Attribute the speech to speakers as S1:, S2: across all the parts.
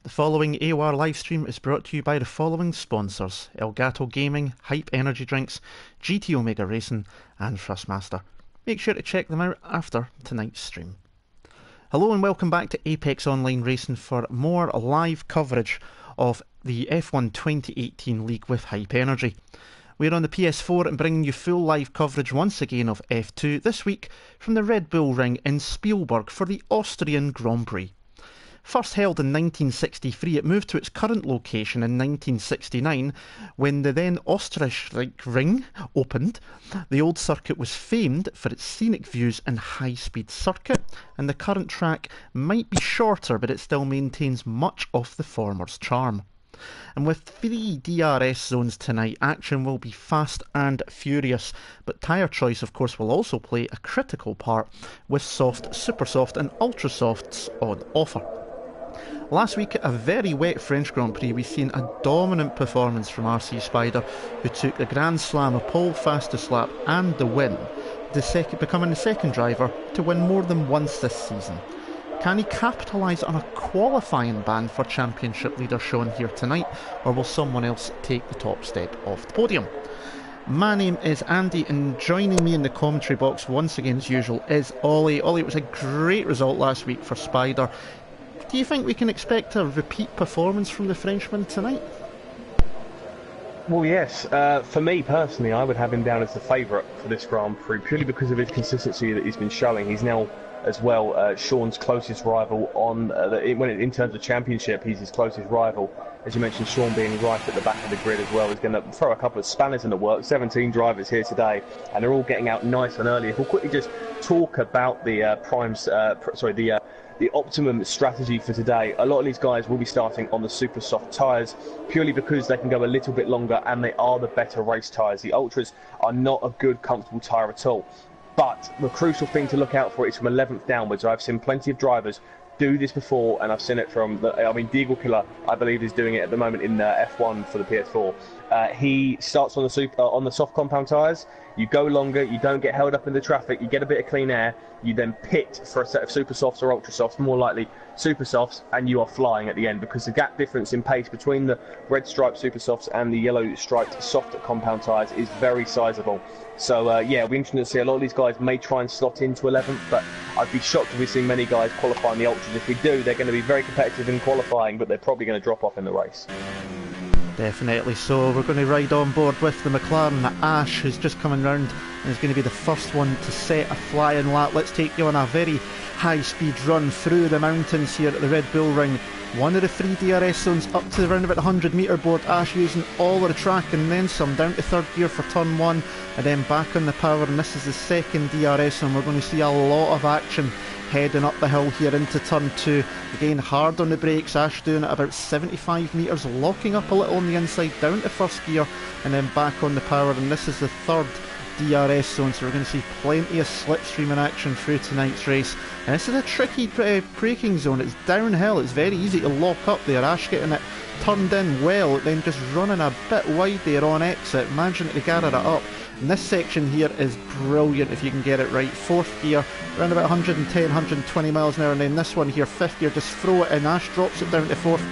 S1: The following AOR livestream is brought to you by the following sponsors: Elgato Gaming, Hype Energy Drinks, GT Omega Racing and Thrustmaster. Make sure to check them out after tonight's stream. Hello and welcome back to Apex Online Racing for more live coverage of the F1 2018 League with Hype Energy. We're on the PS4 and bringing you full live coverage once again of F2 this week from the Red Bull Ring in Spielberg for the Austrian Grand Prix. First held in 1963, it moved to its current location in 1969 when the then Austrian Ring opened. The old circuit was famed for its scenic views and high-speed circuit, and the current track might be shorter, but it still maintains much of the former's charm. And with 3 DRS zones tonight, action will be fast and furious, but tyre choice of course will also play a critical part with soft, super soft and ultra softs on offer. Last week at a very wet French Grand Prix, we've seen a dominant performance from RC Spider, who took the Grand Slam, a pole, fastest lap and the win, becoming the second driver to win more than once this season. Can he capitalise on a qualifying ban for championship leader shown here tonight, or will someone else take the top step off the podium? My name is Andy, and joining me in the commentary box once again as usual is Ollie. Ollie, it was a great result last week for Spider. Do you think we can expect a repeat performance from the Frenchman tonight?
S2: Well, yes. For me personally, I would have him down as the favourite for this Grand Prix, purely because of his consistency that he's been showing. He's now, as well, Sean's closest rival on in terms of championship. He's his closest rival. As you mentioned, Sean being right at the back of the grid as well is going to throw a couple of spanners in the works. 17 drivers here today, and they're all getting out nice and early. If we'll quickly just talk about the the optimum strategy for today, a lot of these guys will be starting on the super soft tyres, purely because they can go a little bit longer and they are the better race tyres. The Ultras are not a good, comfortable tyre at all. But the crucial thing to look out for is from 11th downwards. I've seen plenty of drivers do this before, and I've seen it from Deagle Killer, I believe, is doing it at the moment in F1 for the PS4. He starts on the soft compound tyres. You go longer, you don't get held up in the traffic, you get a bit of clean air, you then pit for a set of super softs or ultra softs, more likely super softs, and you are flying at the end, because the gap difference in pace between the red striped super softs and the yellow striped soft compound tyres is very sizable. So yeah, it'll be interesting to see. A lot of these guys may try and slot into 11th, but I'd be shocked if we see many guys qualifying the ultras. If we do, they're going to be very competitive in qualifying, but they're probably going to drop off in the race.
S1: Definitely so. We're going to ride on board with the McLaren, the Ash, who's just coming round and is going to be the first one to set a flying lap. Let's take you on a very high-speed run through the mountains here at the Red Bull Ring. One of the 3 DRS zones up to around about the 100-metre board. Ash using all of the track and then some, down to third gear for turn 1 and then back on the power, and this is the second DRS zone. We're going to see a lot of action heading up the hill here into turn 2. Again, hard on the brakes. Ash doing it about 75 metres, locking up a little on the inside, down to first gear and then back on the power, and this is the third DRS zone, so we're going to see plenty of slipstream in action through tonight's race. And this is a tricky braking zone. It's downhill, it's very easy to lock up there. Ash getting it turned in well, then just running a bit wide there on exit, managing to gather it up. And this section here is brilliant if you can get it right. Fourth gear, around about 110, 120 miles an hour, and then this one here, fifth gear, just throw it in. Ash drops it down to fourth,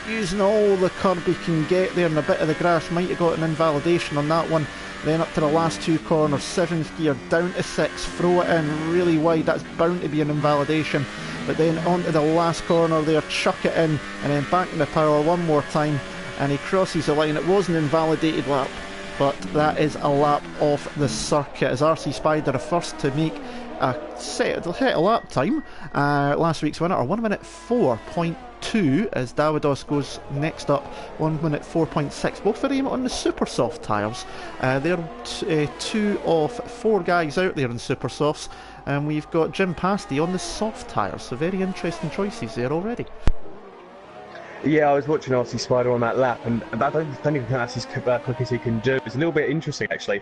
S1: using all the curb he can get there, and a bit of the grass. Might have got an invalidation on that one. Then up to the last 2 corners, 7th gear, down to 6, throw it in really wide, that's bound to be an invalidation. But then onto the last corner there, chuck it in, and then back in the power one more time, and he crosses the line. It was an invalidated lap, but that is a lap off the circuit, as RC Spider the first to make a set a lap time. Last week's winner, 1 minute 4.2, as Davidos goes next up, 1 minute 4.6. Both of them on the super soft tyres. They're 2 of 4 guys out there in super softs, and we've got Jim Pasty on the soft tyres. So very interesting choices there already.
S2: Yeah, I was watching RC Spider on that lap, and I don't think that's as quick as he can do. It's a little bit interesting actually.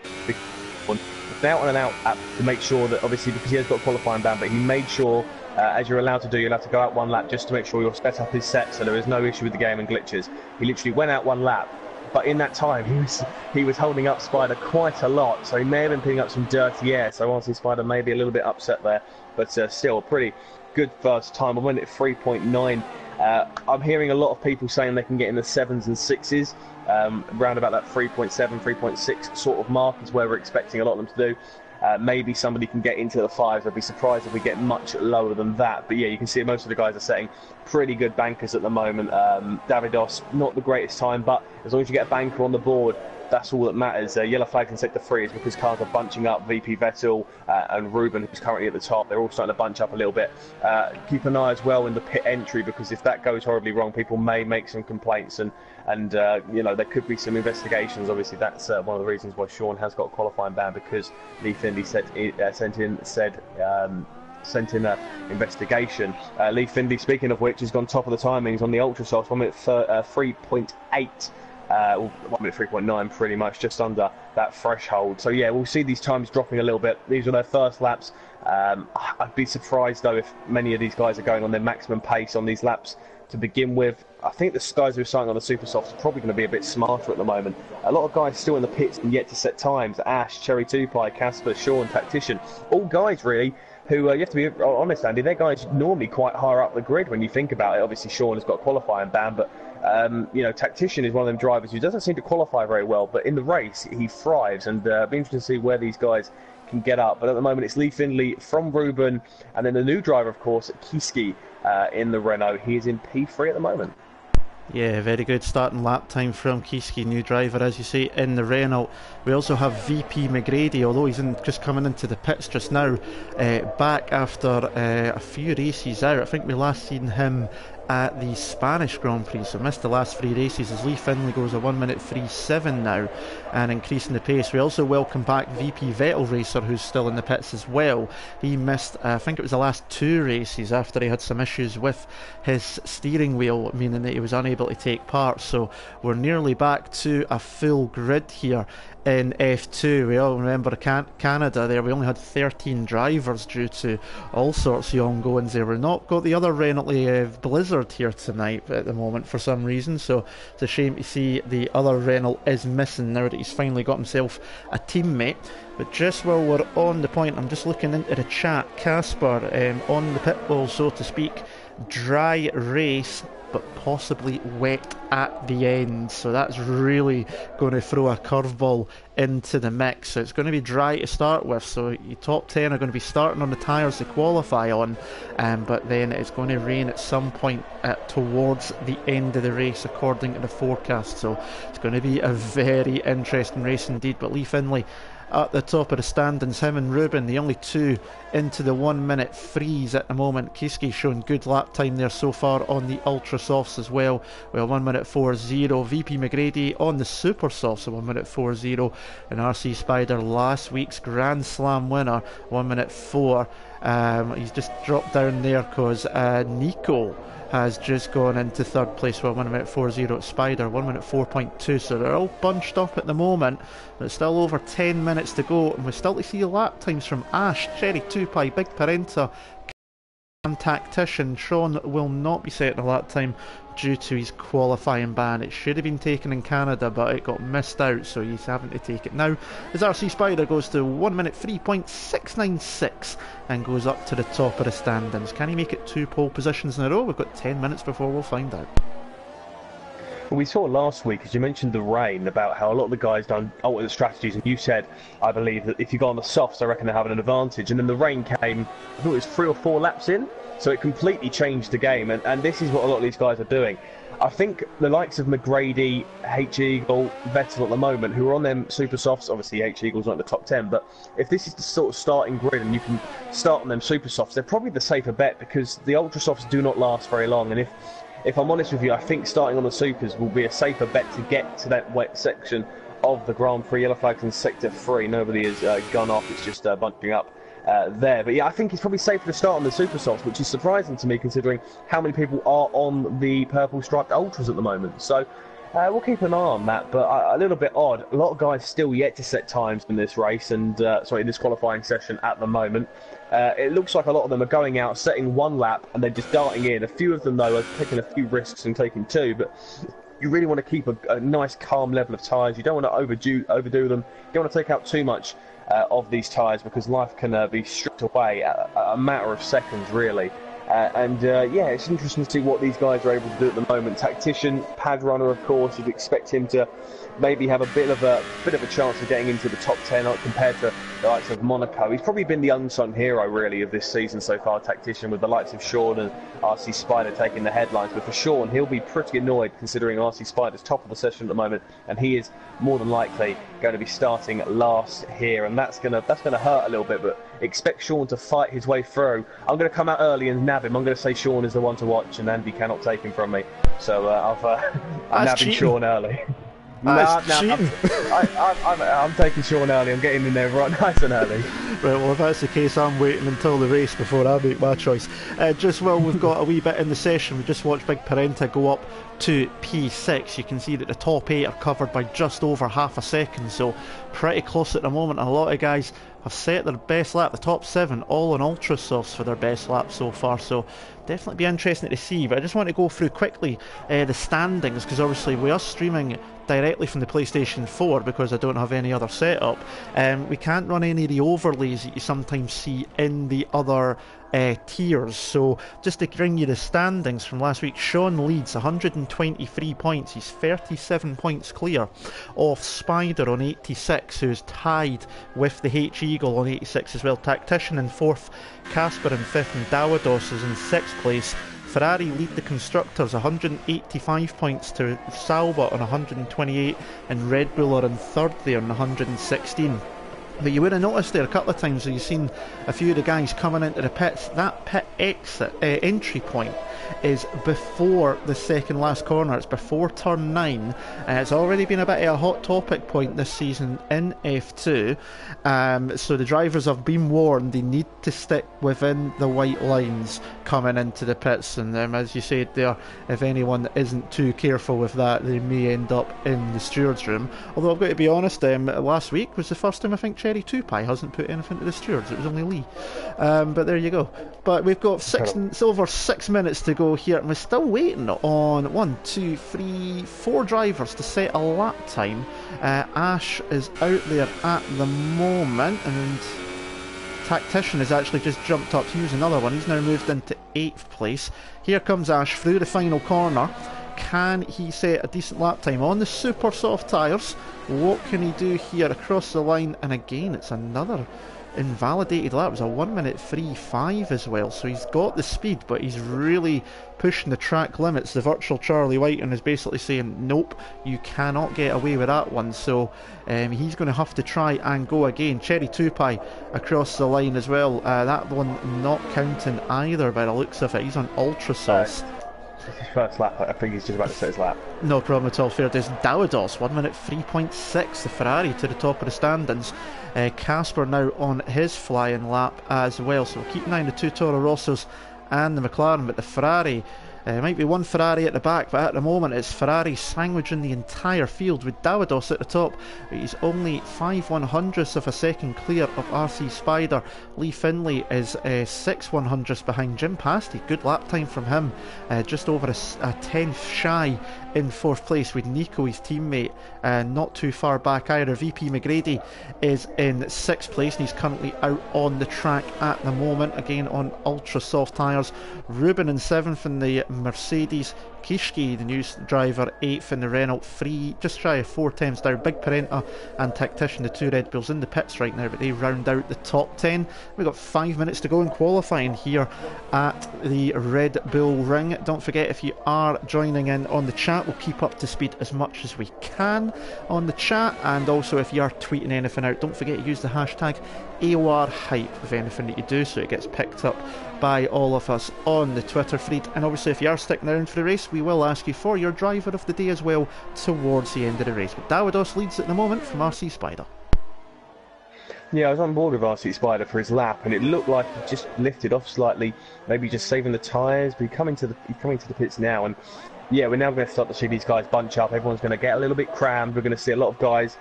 S2: Out and out to make sure that, obviously, because he has got a qualifying ban, but he made sure, as you're allowed to do, you'll have to go out 1 lap just to make sure your setup is set, so there is no issue with the game and glitches. He literally went out 1 lap, but in that time he was holding up Spider quite a lot, so he may have been picking up some dirty air, so RC Spider may be a little bit upset there, but still a pretty good first time. I went at 3.9 I'm hearing a lot of people saying they can get in the 7s and 6s, around about that 3.7, 3.6 sort of mark is where we're expecting a lot of them to do. Maybe somebody can get into the 5s. I'd be surprised if we get much lower than that. But yeah, you can see most of the guys are setting pretty good bankers at the moment. Davidos, not the greatest time, but as long as you get a banker on the board, that's all that matters. Yellow flags in sector 3 is because cars are bunching up. VP Vettel and Ruben, who's currently at the top, they're all starting to bunch up a little bit. Keep an eye as well in the pit entry, because if that goes horribly wrong, people may make some complaints, and you know, there could be some investigations. Obviously, that's one of the reasons why Sean has got a qualifying ban, because Lee Findlay sent in an investigation. Lee Findlay, speaking of which, has gone top of the timings on the Ultra Softs, 1 minute 3.8. 1 minute 3.9, pretty much just under that threshold. So yeah, we'll see these times dropping a little bit. These are their first laps. I'd be surprised though if many of these guys are going on their maximum pace on these laps to begin with. I think the guys who are starting on the Super Softs are probably going to be a bit smarter at the moment. A lot of guys still in the pits and yet to set times. Ash, Cherry 2Pie, Casper, Sean, Tactician, all guys really who, you have to be honest, Andy, they're guys normally quite higher up the grid when you think about it. Obviously Sean has got a qualifying ban, but you know, Tactician is one of them drivers who doesn't seem to qualify very well, but in the race he thrives, and it'll be interesting to see where these guys can get up. But at the moment it's Lee Findlay from Ruben, and then the new driver, of course, Kiski in the Renault. He is in P3 at the moment.
S1: Yeah, very good starting lap time from Kiski, new driver, as you say, in the Renault. We also have VP McGrady, although he's just coming into the pits just now, back after a few races out. I think we last seen him at the Spanish Grand Prix, so missed the last 3 races, as Lee Findlay goes a 1 minute 3.7 now and increasing the pace. We also welcome back VP Vettel Racer, who's still in the pits as well. He missed, I think it was the last 2 races after he had some issues with his steering wheel, meaning that he was unable to take part. So we're nearly back to a full grid here in F2. We all remember Canada there, we only had 13 drivers due to all sorts of ongoings there. We've not got the other Renault Blizzard here tonight at the moment for some reason, so it's a shame to see the other Renault is missing now that he's finally got himself a teammate. But just while we're on the point, I'm just looking into the chat. Casper, on the pit wall, so to speak, dry race but possibly wet at the end, so that's really going to throw a curveball into the mix. So it's going to be dry to start with, so your top 10 are going to be starting on the tyres to qualify on, but then it's going to rain at some point towards the end of the race according to the forecast. So it's going to be a very interesting race indeed. But Lee Findlay at the top of the standings, him and Ruben, the only two into the 1 minute freeze at the moment. Kiski showing good lap time there so far on the Ultra Softs as well. Well, 1 minute 4.0. VP McGrady on the Super Softs, so 1 minute 4.0. And RC Spider, last week's Grand Slam winner, 1 minute 4. He's just dropped down there because Nico has just gone into third place with 1 minute 4.0 at Spider, 1 minute 4.2, so they're all bunched up at the moment, but it's still over 10 minutes to go, and we still to see lap times from Ash, Cherry 2Pie, Big Parenta and Tactician. Sean will not be setting a lap time due to his qualifying ban. It should have been taken in Canada, but it got missed out, so he's having to take it now. As RC Spider goes to 1 minute 3.696 and goes up to the top of the standings. Can he make it 2 pole positions in a row? We've got 10 minutes before we'll find out.
S2: Well, we saw last week, as you mentioned, the rain, about how a lot of the guys done alternate strategies, and you said, I believe, that if you go on the softs, I reckon they're having an advantage. And then the rain came, I thought it was 3 or 4 laps in, so it completely changed the game. And this is what a lot of these guys are doing. I think the likes of McGrady, H-Eagle, Vettel at the moment, who are on them super softs, obviously H-Eagle's not in the top 10, but if this is the sort of starting grid and you can start on them super softs, they're probably the safer bet, because the ultra softs do not last very long. And if I'm honest with you, I think starting on the supers will be a safer bet to get to that wet section of the Grand Prix. Yellow flags in sector 3, nobody has gone off, it's just bunching up there. But yeah, I think it's probably safer to start on the super softs, which is surprising to me considering how many people are on the purple striped ultras at the moment. So we'll keep an eye on that, but a little bit odd. A lot of guys still yet to set times in this race, and in this qualifying session at the moment. It looks like a lot of them are going out, setting 1 lap, and then just darting in. A few of them, though, are taking a few risks and taking 2, but you really want to keep a nice, calm level of tyres. You don't want to overdo them. You don't want to take out too much of these tyres, because life can be stripped away at a matter of seconds, really. Yeah, it's interesting to see what these guys are able to do at the moment. Tactician, pad runner, of course, you'd expect him to maybe have a bit of a chance of getting into the top 10 compared to the likes of Monaco. He's probably been the unsung hero, really, of this season so far, Tactician, with the likes of Sean and RC Spider taking the headlines. But for Sean, he'll be pretty annoyed considering RC Spider's top of the session at the moment, and he is more than likely going to be starting last here, and that's gonna hurt a little bit. But expect Sean to fight his way through. I'm going to come out early and nab him. I'm going to say Sean is the one to watch, and Andy cannot take him from me. So I'm nabbing Sean early. I'm taking Sean early. I'm getting in there right nice and early.
S1: Right, well, if that's the case, I'm waiting until the race before I make my choice. Just while we've got a wee bit in the session, we just watched Big Parenta go up to P6. You can see that the top 8 are covered by just over half a second, so pretty close at the moment. A lot of guys have set their best lap. The top 7 all on ultra softs for their best lap so far, so definitely be interesting to see. But I just want to go through quickly the standings, because obviously we are streaming directly from the PlayStation 4 because I don't have any other setup. We can't run any of the overlays that you sometimes see in the other tiers. So just to bring you the standings from last week, Sean leads 123 points. He's 37 points clear off Spider on 86, who's tied with the H-Eagle on 86 as well. Tactician in 4th, Casper in 5th, and Dawados is in 6th place. Ferrari lead the constructors 185 points to Sauber on 128, and Red Bull are in 3rd there on 116. But you would have noticed there a couple of times where you've seen a few of the guys coming into the pits. That pit exit entry point is before the second last corner. It's before turn 9. It's already been a bit of a hot topic point this season in F2. So the drivers have been warned they need to stick within the white lines coming into the pits. And as you said there, if anyone isn't too careful with that, they may end up in the stewards room. Although I've got to be honest, last week was the first time I think Cherry 2Pie hasn't put anything to the stewards. It was only Lee. But there you go. But we've got it's over 6 minutes to go here, and we're still waiting on 1, 2, 3, 4 drivers to set a lap time. Ash is out there at the moment, and Tactician has actually just jumped up. Here's another one. He's now moved into 8th place. Here comes Ash through the final corner. Can he set a decent lap time on the super soft tyres? What can he do here across the line? And again, it's another invalidated lap. It was a 1:03.5 as well, so he's got the speed, but he's really pushing the track limits. The virtual Charlie Whiting is basically saying, nope, you cannot get away with that one. So he's going to have to try and go again. Cherry 2Pie across the line as well. That one not counting either by the looks of it. He's on ultra sauce.
S2: His first lap. I think he's just about to set his lap.
S1: No problem at all. Fair days. Dawados 1:03.6, the Ferrari to the top of the standings. Casper now on his flying lap as well, so we'll keep an eye on the 2 Toro Rossos and the McLaren, but the Ferrari, might be one Ferrari at the back, but at the moment it's Ferrari sandwiching the entire field with Dawados at the top. He's only 5/100ths of a second clear of RC Spider. Lee Finlay is 6/100ths behind Jim Pasty. Good lap time from him, just over a 10th shy in 4th place, with Nico, his teammate, not too far back either. VP McGrady is in 6th place, and he's currently out on the track at the moment, again on ultra soft tyres. Ruben in 7th in the Mercedes. Kishki, the new driver, 8th in the Renault. 3, just shy of 4 times down. Big Parenta and Tactician, the 2 Red Bulls, in the pits right now, but they round out the top 10. We've got 5 minutes to go in qualifying here at the Red Bull Ring. Don't forget, if you are joining in on the chat, we'll keep up to speed as much as we can on the chat, and also if you are tweeting anything out, don't forget to use the hashtag AOR hype with anything that you do, so it gets picked up by all of us on the Twitter feed. And obviously, if you are sticking around for the race, we will ask you for your driver of the day as well towards the end of the race. But Dawados leads at the moment from RC Spider.
S2: Yeah, I was on board with RC Spider for his lap, and it looked like he just lifted off slightly, maybe just saving the tyres. But he's coming to the pits now, and yeah, we're now going to start to see these guys bunch up. Everyone's going to get a little bit crammed. We're going to see a lot of guys,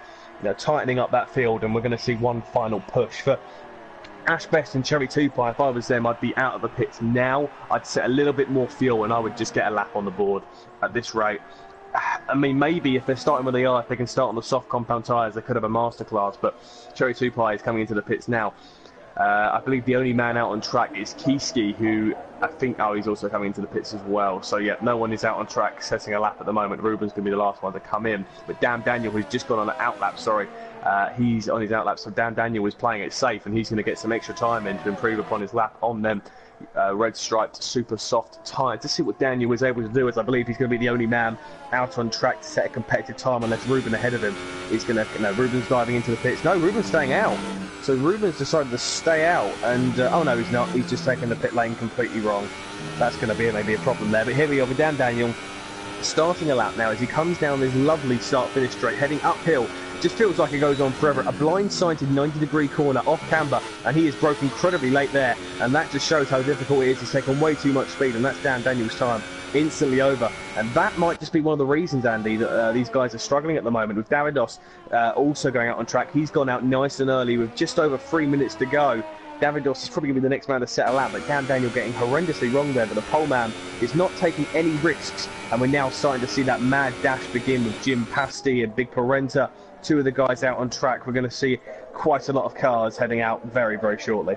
S2: tightening up that field, and we're going to see one final push for Ash Best and Cherry 2Pie. If I was them, I'd be out of the pits now. I'd set a little bit more fuel, and I would just get a lap on the board at this rate. I mean, maybe if they're starting where they are, if they can start on the soft compound tyres, they could have a masterclass, but Cherry 2Pie is coming into the pits now. I believe the only man out on track is Kiski, who I think, he's also coming into the pits as well. So yeah, no one is out on track setting a lap at the moment. Ruben's going to be the last one to come in. But Dan Daniel, who's just gone on an outlap, he's on his outlap, so Dan Daniel is playing it safe, and he's going to get some extra time in to improve upon his lap on them red striped super soft tyres. To see what Daniel was able to do, as I believe he's going to be the only man out on track to set a competitive time, unless Ruben ahead of him is going to, Ruben's diving into the pits. No, Ruben's staying out. So Ruben's decided to stay out, and oh no, he's not. He's just taken the pit lane completely wrong. That's going to be maybe a problem there. But here we are with Dan Daniel starting a lap now as he comes down this lovely start-finish straight, heading uphill. Just feels like it goes on forever. A blindsided 90-degree corner off camber, and he is broke incredibly late there, and that just shows how difficult it is. He's taken way too much speed, and that's Dan Daniel's time instantly over. And that might just be one of the reasons, Andy, that these guys are struggling at the moment, with Davidos also going out on track. He's gone out nice and early with just over 3 minutes to go. Davidos is probably going to be the next man to set a lap, but Dan Daniel getting horrendously wrong there, but the pole man is not taking any risks, and we're now starting to see that mad dash begin with Jim Pasty and Big Parenta, two of the guys out on track. We're going to see quite a lot of cars heading out very, very shortly.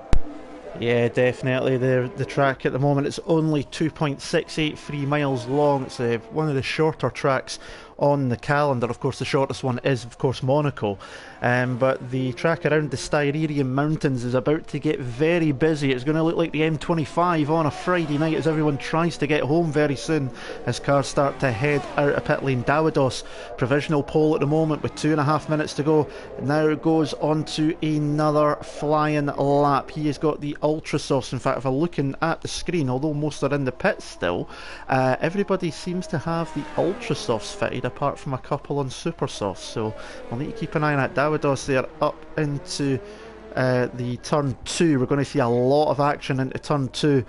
S1: Yeah, definitely. The track at the moment is only 2.683 miles long. It's one of the shorter tracks on the calendar. Of course, the shortest one is, of course, Monaco. But the track around the Styrian Mountains is about to get very busy. It's going to look like the M25 on a Friday night as everyone tries to get home very soon as cars start to head out of pit lane. Davidos, provisional pole at the moment with 2.5 minutes to go. Now goes on to another flying lap. He has got the Ultra Softs. In fact, if I'm looking at the screen, although most are in the pits still, everybody seems to have the Ultra Softs fitted, apart from a couple on Super Softs. So we'll need to keep an eye on that. Davidos there up into the turn 2. We're going to see a lot of action into turn 2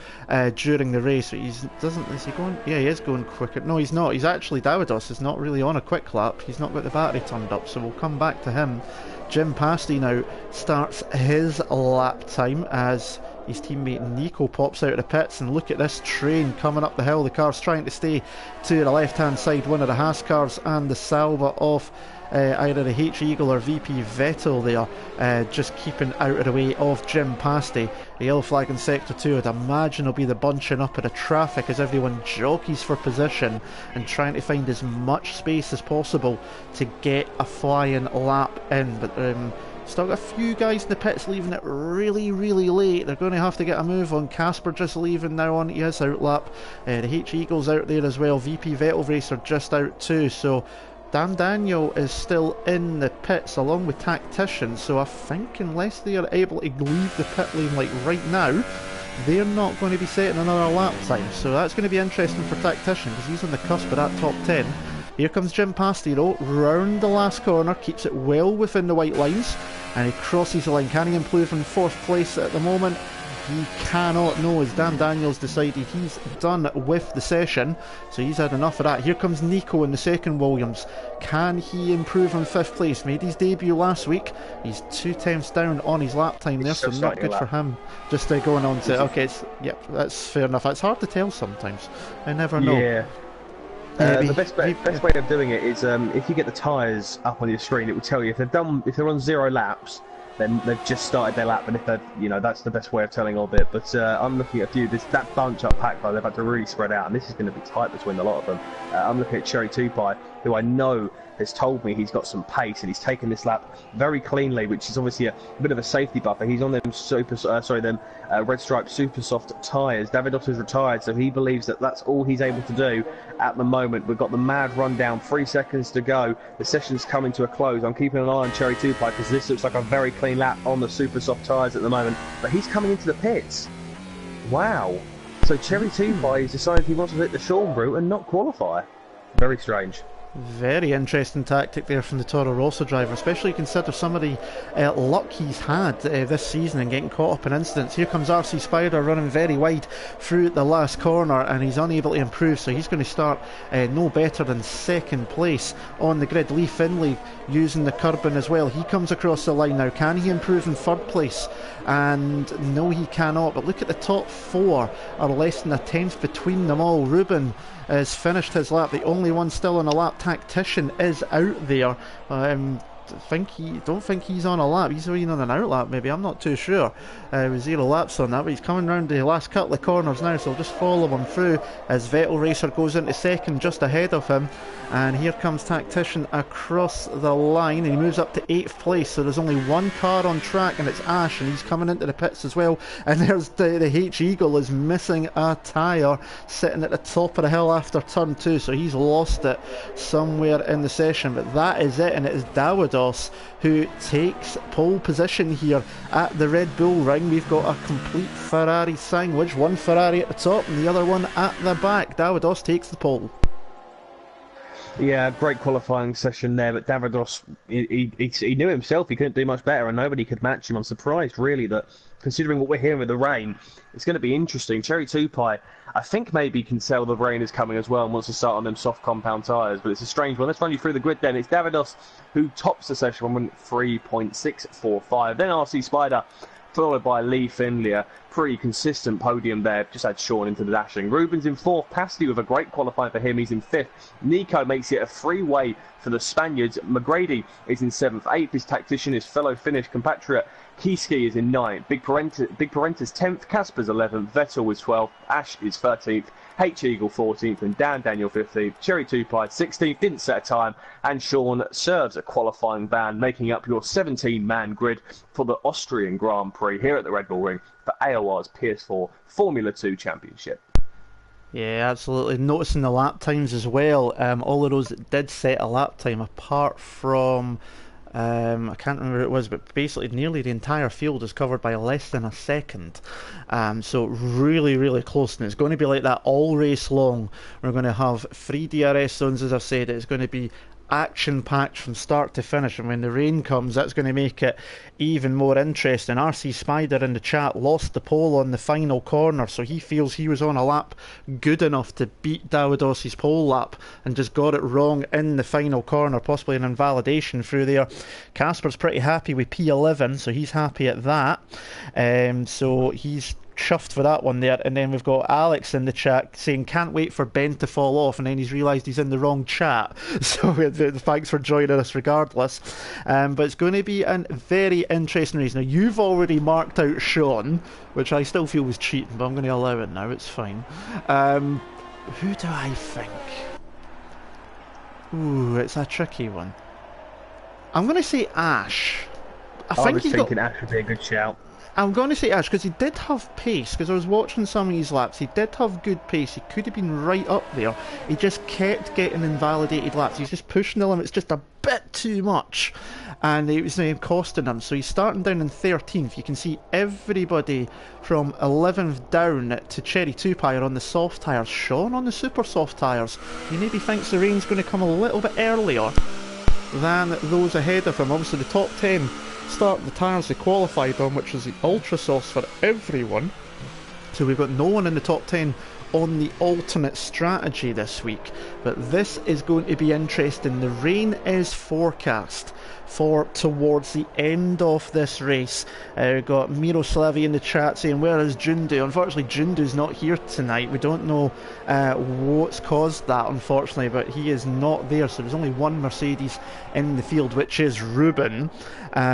S1: during the race. Is he going? Yeah, he is going quicker. No, he's not. He's actually, Davidos is not really on a quick lap. He's not got the battery turned up, so we'll come back to him. Jim Pasty now starts his lap time as his teammate Nico pops out of the pits, and look at this train coming up the hill. The car's trying to stay to the left hand side, one of the Haas cars, and the Salva off either the H Eagle or VP Vettel there, just keeping out of the way of Jim Pasty. The yellow flag in sector 2, I'd imagine, will be the bunching up of the traffic as everyone jockeys for position and trying to find as much space as possible to get a flying lap in. But still got a few guys in the pits leaving it really, really late. They're going to have to get a move on. Casper just leaving now on his outlap. The H Eagle's out there as well. VP Vettel Racer just out too. So Dan Daniel is still in the pits along with Tactician. So I think unless they are able to leave the pit lane like right now, they're not going to be setting another lap time. So that's going to be interesting for Tactician because he's on the cusp of that top 10. Here comes Jim Pasty though, round the last corner, keeps it well within the white lines, and he crosses the line. Can he improve in 4th place at the moment? He cannot. No, as Dan Daniels decided he's done with the session, so he's had enough of that. Here comes Nico in the second Williams. Can he improve in 5th place? Made his debut last week. He's 2 tenths down on his lap time there, so not good for him. Just going on to, okay, yep, that's fair enough. It's hard to tell sometimes. I never know.
S2: Yeah. The best way of doing it is if you get the tyres up on your screen, it will tell you if they're on 0 laps, then they've just started their lap, and if they're, that's the best way of telling all of it. But I'm looking at a few, that bunch up pack, they've had to really spread out, and this is going to be tight between a lot of them. I'm looking at Cherry 2 Pie, who I know has told me he's got some pace, and he's taken this lap very cleanly, which is obviously a bit of a safety buffer. He's on them red stripe super soft tyres. Davidos is retired, so he believes that that's all he's able to do at the moment. We've got the mad rundown, 3 seconds to go. The session's coming to a close. I'm keeping an eye on Cherry 2 Pie because this looks like a very clean lap on the super soft tyres at the moment. But he's coming into the pits. Wow. So Cherry 2 Pie has decided he wants to hit the Sean route and not qualify. Very strange.
S1: Very interesting tactic there from the Toro Rosso driver, especially consider some of the luck he's had this season and getting caught up in incidents. Here comes RC Spider running very wide through the last corner, and he's unable to improve, so he's going to start no better than 2nd place on the grid. Lee Finlay using the curbing as well. He comes across the line now. Can he improve in 3rd place? And no, he cannot. But look at the top 4 are less than a tenth between them all. Ruben has finished his lap. The only one still on a lap, Tactician, is out there. don't think he's on a lap. He's on an out lap, maybe. I'm not too sure. With 0 laps on that, but he's coming round the last couple of corners now, so I'll just follow him through as Vettel Racer goes into second just ahead of him. And here comes Tactician across the line, and he moves up to 8th place. So there's only one car on track, and it's Ash, and he's coming into the pits as well. And there's the H-Eagle is missing a tyre, sitting at the top of the hill after turn 2. So he's lost it somewhere in the session. But that is it, and it is Dawidos who takes pole position here at the Red Bull ring. We've got a complete Ferrari sandwich, one Ferrari at the top and the other one at the back. Dawidos takes the pole.
S2: Yeah, great qualifying session there, but Dawidos, he knew himself he couldn't do much better, and nobody could match him. I'm surprised, really, that considering what we're hearing with the rain, it's going to be interesting. Cherry 2 Pie, I think maybe can tell the rain is coming as well and wants to start on them soft compound tyres, but it's a strange one. Let's run you through the grid then. It's Dawidos who tops the session with 3.645. Then RC Spider, followed by Lee Finlay. Pretty consistent podium there. Just had Sean into the dashing. Rubens in 4th. Pasti with a great qualifying for him. He's in 5th. Nico makes it a freeway for the Spaniards. McGrady is in 7th. 8th is Tactician, his fellow Finnish compatriot. Kiski is in 9th. Big Parenta's 10th. Casper's 11th. Vettel is 12th. Ash is 13th. H-Eagle 14th and Dan Daniel 15th. Cherry 2 Pie 16th, didn't set a time, and Sean serves a qualifying ban, making up your 17-man grid for the Austrian Grand Prix here at the Red Bull Ring for AOR's PS4 Formula 2 Championship.
S1: Yeah, absolutely. Noticing the lap times as well. All of those that did set a lap time, apart from I can't remember who it was, but basically nearly the entire field is covered by less than a second. So really, really close, and it's going to be like that all race long. We're going to have 3 DRS zones, as I've said. It's going to be action-packed from start to finish, and when the rain comes, that's going to make it even more interesting. RC Spider in the chat lost the pole on the final corner, so he feels he was on a lap good enough to beat Dawidos' pole lap and just got it wrong in the final corner, possibly an invalidation through there. Casper's pretty happy with P11, so he's happy at that. So he's chuffed for that one there. And then we've got Alex in the chat saying can't wait for Ben to fall off, and then he's realised he's in the wrong chat, so thanks for joining us regardless. But it's going to be a very interesting race. Now you've already marked out Sean, which I still feel was cheating, but I'm going to allow it now, it's fine. Who do I think? Ooh, it's a tricky one. I'm going to say Ash.
S2: I was thinking Ash would be a good shout.
S1: I'm going to say Ash, because he did have pace, because I was watching some of his laps. He did have good pace. He could have been right up there. He just kept getting invalidated laps. He's just pushing the limits just a bit too much, and it was costing him. So he's starting down in 13th. You can see everybody from 11th down to Cherry 2 Pie are on the soft tyres. Sean on the super soft tyres. He maybe thinks the rain's going to come a little bit earlier than those ahead of him. Obviously the top 10 start the tyres they qualified on, which is the ultra softs for everyone, so we've got no one in the top 10 on the alternate strategy this week. But this is going to be interesting. The rain is forecast for towards the end of this race. We've got Miroslavi in the chat saying where is Jundu? Unfortunately Jundu's not here tonight. We don't know what's caused that, unfortunately, but he is not there. So there's only one Mercedes in the field, which is Ruben.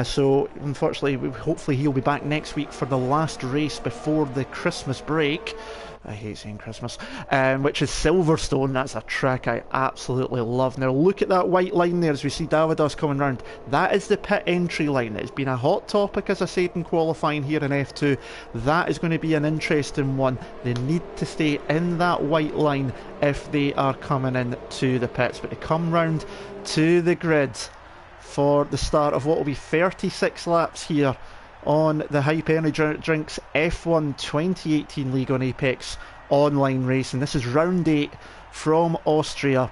S1: So unfortunately, hopefully he'll be back next week for the last race before the Christmas break. I hate saying Christmas, which is Silverstone. That's a track I absolutely love. Now look at that white line there as we see Dawidos coming round. That is the pit entry line. It's been a hot topic, as I said, in qualifying here in F2. That is going to be an interesting one. They need to stay in that white line if they are coming in to the pits. But they come round to the grid for the start of what will be 36 laps here on the Hype Energy Drinks F1 2018 League on Apex Online Racing. This is round 8 from Austria,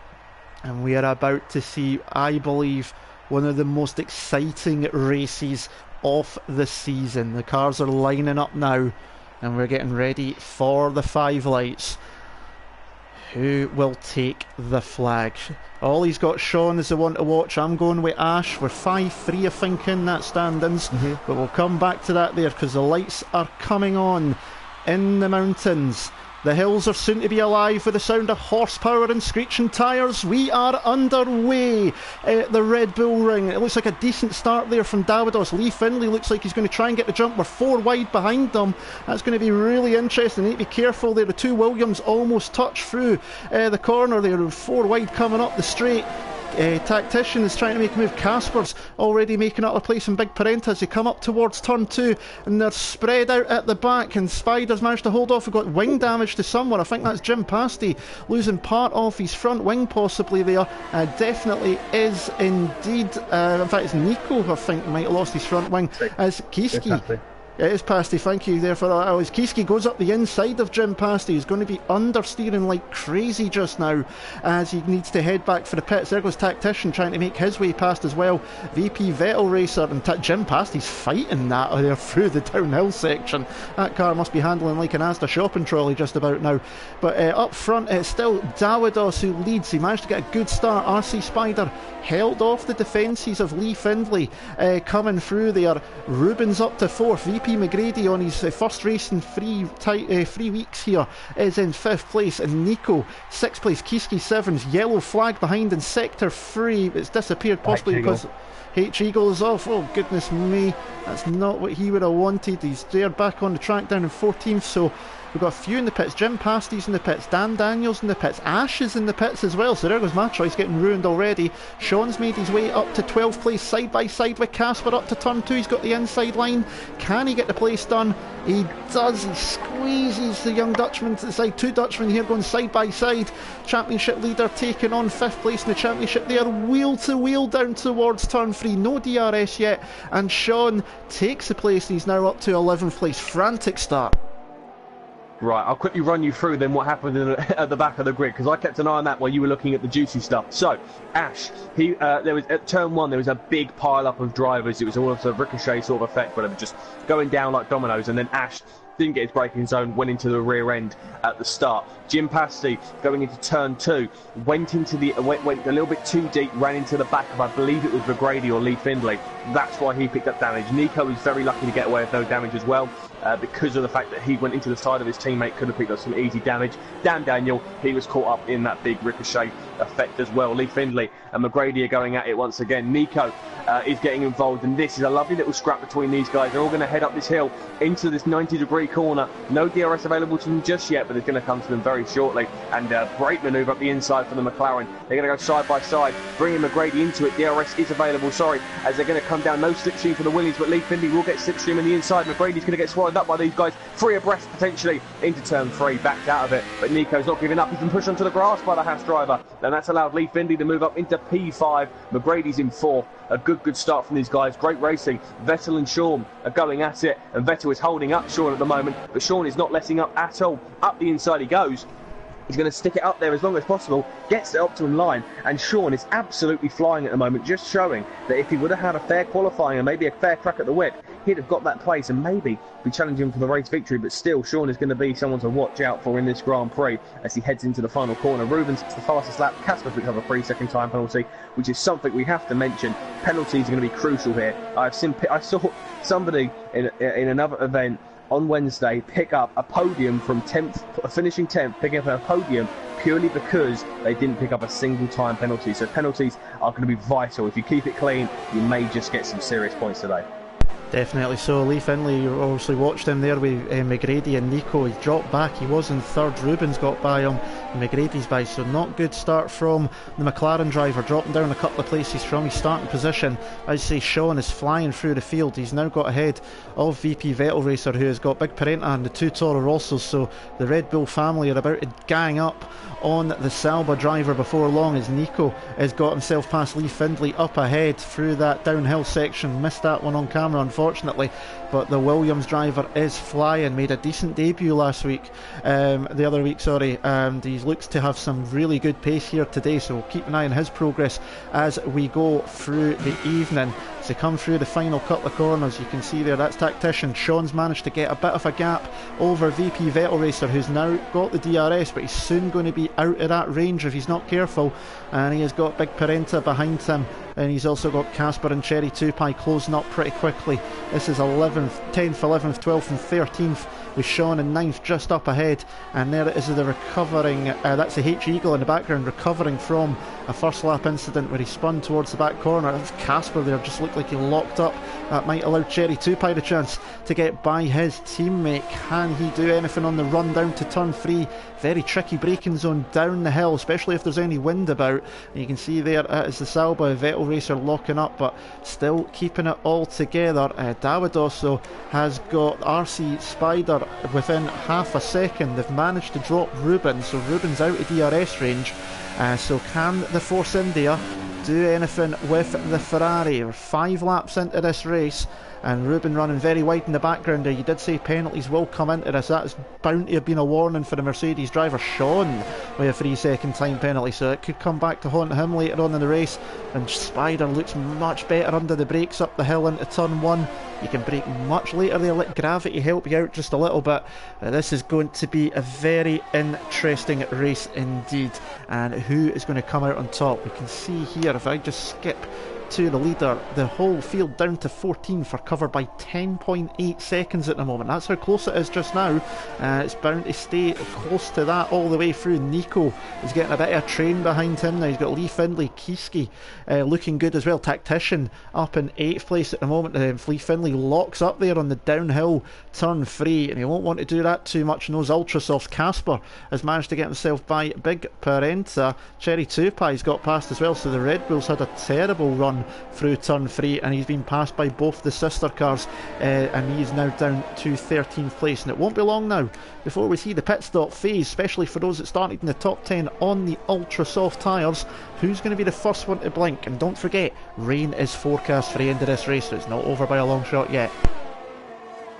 S1: and we are about to see, I believe, one of the most exciting races of the season. The cars are lining up now, and we're getting ready for the 5 lights. Who will take the flag? All he's got, Sean, is the one to watch. I'm going with Ash. We're 5-3, I think, in that standings. But we'll come back to that there, because the lights are coming on in the mountains. The hills are soon to be alive with the sound of horsepower and screeching tyres. We are underway at the Red Bull Ring. It looks like a decent start there from Davidos. Lee Findlay looks like he's going to try and get the jump. We're 4 wide behind them. That's going to be really interesting. They need to be careful there. The two Williams almost touch through the corner there. 4 wide coming up the straight. Tactician is trying to make a move. Casper's already making up a place in Big Parenta as they come up towards turn 2, and they're spread out at the back, and Spider's managed to hold off. We've got wing damage to someone. I think that's Jim Pasty losing part of his front wing possibly there. Definitely is indeed. In fact, it's Nico, I think, might have lost his front wing as Kiski. It is Pasty, thank you there for that. As Kiski goes up the inside of Jim Pasty, he's going to be understeering like crazy just now as he needs to head back for the pits. There goes Tactician trying to make his way past as well. VP Vettel Racer, and Jim Pasty's fighting that there through the downhill section. That car must be handling like an Asda shopping trolley just about now. But up front it's still Davidos who leads. He managed to get a good start. RC Spider held off the defences of Lee Findlay coming through there. Rubens up to 4th. VP McGrady on his first race in 3 weeks here is in 5th place, and Nico 6th place. Kiski 7th. Yellow flag behind in sector 3. It's disappeared possibly because H-Eagle is off. Oh goodness me, that's not what he would have wanted. He's there back on the track down in 14th, so we've got a few in the pits. Jim Pasty's in the pits, Dan Daniels in the pits, Ash is in the pits as well, so there goes my choice getting ruined already. Sean's made his way up to 12th place, side by side with Casper up to turn 2. He's got the inside line. Can he get the place done? He does. He squeezes the young Dutchman to the side. 2 Dutchmen here going side by side. Championship leader taking on 5th place in the championship. They are wheel to wheel down towards turn 3. No DRS yet, and Sean takes the place. He's now up to 11th place. Frantic start.
S2: Right, I'll quickly run you through then what happened at the back of the grid, because I kept an eye on that while you were looking at the juicy stuff. So, Ash, there was at turn 1 there was a big pile up of drivers. It was almost a ricochet sort of effect, where they were just going down like dominoes, and then Ash didn't get his braking zone, went into the rear end at the start. Jim Pasty going into turn 2 went a little bit too deep, ran into the back of, I believe it was McGrady or Lee Findlay. That's why he picked up damage. Nico was very lucky to get away with no damage as well, because of the fact that he went into the side of his teammate, could have picked up some easy damage. Dan Daniel, he was caught up in that big ricochet effect as well. Lee Findlay and McGrady are going at it once again. Nico is getting involved, and this is a lovely little scrap between these guys. They're all going to head up this hill into this 90-degree corner. No DRS available to them just yet, but it's going to come to them very shortly. And great manoeuvre up the inside for the McLaren. They're going to go side by side, bringing McGrady into it. DRS is available, as they're going to come down. No slipstream for the Williams, but Lee Findlay will get slipstream on the inside. McGrady's going to get swallowed up by these guys. 3 abreast potentially into turn 3, backed out of it. But Nico's not giving up. He's been pushed onto the grass by the Haas driver, and that's allowed Lee Findlay to move up into P5. McGrady's in 4th. A good start from these guys. Great racing. Vettel and Sean are going at it, and Vettel is holding up Sean at the moment, but Sean is not letting up at all. Up the inside he goes. He's going to stick it up there as long as possible, gets it up to in line, and Sean is absolutely flying at the moment, just showing that if he would have had a fair qualifying and maybe a fair crack at the whip, he'd have got that place and maybe be challenging for the race victory. But still, Sean is going to be someone to watch out for in this Grand Prix as he heads into the final corner. Rubens gets the fastest lap. Casper picks up a 3-second time penalty, which is something we have to mention. Penalties are going to be crucial here. I saw somebody in another event on Wednesday pick up a podium from 10th, finishing 10th, picking up a podium purely because they didn't pick up a single time penalty. So penalties are going to be vital. If you keep it clean, you may just get some serious points today.
S1: Definitely so. Lee Findlay, you obviously watched him there with McGrady and Nico. He dropped back, he was in 3rd. Rubens got by him, McGrady's by, so not good start from the McLaren driver, dropping down a couple of places from his starting position. As I say, Sean is flying through the field. He's now got ahead of VP Vettel Racer, who has got Big Parenta and the 2 Toro Rossos, so the Red Bull family are about to gang up on the Salba driver before long, as Nico has got himself past Lee Findlay up ahead through that downhill section. Missed that one on camera unfortunately, but the Williams driver is flying. Made a decent debut last week, the other week, sorry, and he looks to have some really good pace here today, so we'll keep an eye on his progress as we go through the evening. As they come through the final couple of corners, you can see there, that's Tactician. Sean's managed to get a bit of a gap over VP Vettel Racer, who's now got the DRS, but he's soon going to be out of that range if he's not careful. And he has got Big Parenta behind him, and he's also got Casper and Cherry 2Pie closing up pretty quickly. This is 11th, 10th, 11th, 12th and 13th, with Sean in 9th just up ahead. And there it is, the recovering, that's the H Eagle in the background, recovering from a first lap incident where he spun towards the back corner. Casper there just looked like he locked up. That might allow Cherry 2Pie the chance to get by his teammate. Can he do anything on the run down to turn 3? Very tricky braking zone down the hill, especially if there's any wind about. And you can see there it is the Salba Vettel Racer locking up, but still keeping it all together. Davidos though has got RC Spider within half a second. They've managed to drop Ruben, so Ruben's out of DRS range. So can the Force India do anything with the Ferrari? We're 5 laps into this race, and Ruben running very wide in the background there. You did say penalties will come into this. That is bound to have been a warning for the Mercedes driver Sean with a 3-second time penalty, so it could come back to haunt him later on in the race. And Spider looks much better under the brakes up the hill into turn 1. You can brake much later there, let gravity help you out just a little bit. This is going to be a very interesting race indeed. And who is going to come out on top? We can see here, if I just skip to the leader, the whole field down to 14th are covered by 10.8 seconds at the moment. That's how close it is just now. It's bound to stay close to that all the way through. Nico is getting a bit of a train behind him now. He's got Lee Findlay, Kieski looking good as well. Tactician up in 8th place at the moment. Lee Findlay locks up there on the downhill turn 3, and he won't want to do that too much in those ultra softs. Casper has managed to get himself by Big Parenta. Cherry 2Pie's got past as well, so the Red Bulls had a terrible run through turn 3, and he's been passed by both the sister cars, and he's now down to 13th place. And it won't be long now before we see the pit stop phase, especially for those that started in the top 10 on the ultra soft tyres. Who's going to be the first one to blink? And don't forget, rain is forecast for the end of this race, so it's not over by a long shot yet.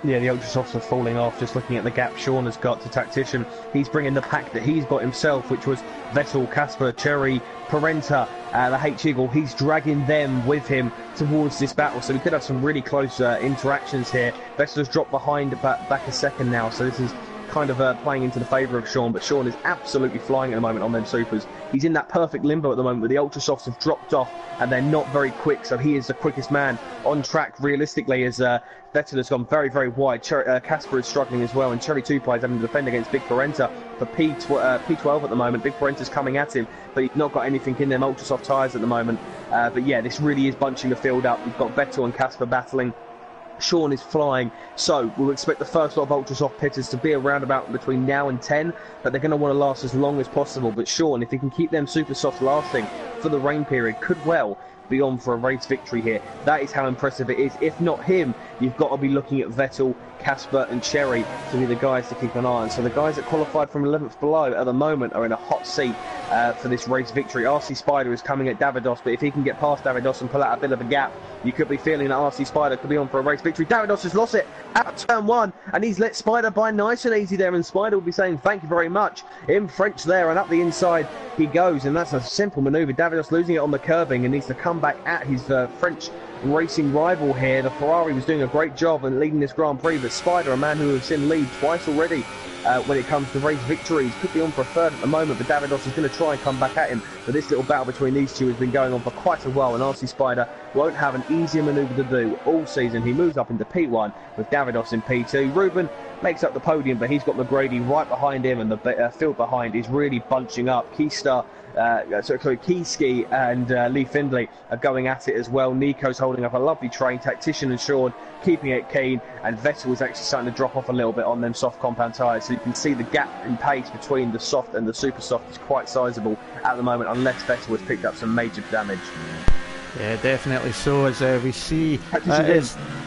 S2: Yeah, the ultra softs are falling off. Just looking at the gap Sean has got to Tactician, he's bringing the pack that he's got himself, which was Vettel, Casper, Cherry, Parenta, the H-Eagle. He's dragging them with him towards this battle, so we could have some really close interactions here. Vettel's dropped behind back a second now, so this is kind of playing into the favour of Sean, but Sean is absolutely flying at the moment on them supers. He's in that perfect limbo at the moment where the ultra softs have dropped off and they're not very quick, so he is the quickest man on track realistically, as Vettel has gone very, very wide. Casper is struggling as well, and Cherry 2Pie is having to defend against Big Parenta for P12 at the moment. Big Parenta's coming at him, but he's not got anything in them ultra soft tyres at the moment. But yeah, this really is bunching the field up. We've got Vettel and Casper battling. Sean is flying, so we'll expect the first lot of ultra soft pitters to be around about between now and 10, but they're going to want to last as long as possible. But Sean, if he can keep them super soft lasting for the rain period, could well be on for a race victory here. That is how impressive it is. If not him, you've got to be looking at Vettel, Casper and Cherry to be the guys to keep an eye on. So the guys that qualified from 11th below at the moment are in a hot seat for this race victory. RC Spider is coming at Davidos, but if he can get past Davidos and pull out a bit of a gap, you could be feeling that RC Spider could be on for a race victory. Davidos has lost it at turn 1, and he's let Spider by nice and easy there, and Spider will be saying thank you very much in French there, and up the inside he goes, and that's a simple manoeuvre. Davidos losing it on the curbing and needs to come back at his French racing rival here. The Ferrari was doing a great job in leading this Grand Prix, but Spider, a man who has seen lead twice already when it comes to race victories, could be on for a third at the moment, but Davidos is going to try and come back at him. But this little battle between these two has been going on for quite a while, and RC Spider won't have an easier manoeuvre to do all season. He moves up into P1 with Davidos in P2. Ruben makes up the podium, but he's got McGrady right behind him, and the field behind is really bunching up. Kieski and Lee Findlay are going at it as well. Nico's holding up a lovely train. Tactician and Sean keeping it keen, and Vettel is actually starting to drop off a little bit on them soft compound tyres. So you can see the gap in pace between the soft and the super soft is quite sizable at the moment, unless Vettel has picked up some major damage.
S1: Yeah, definitely so, as we see.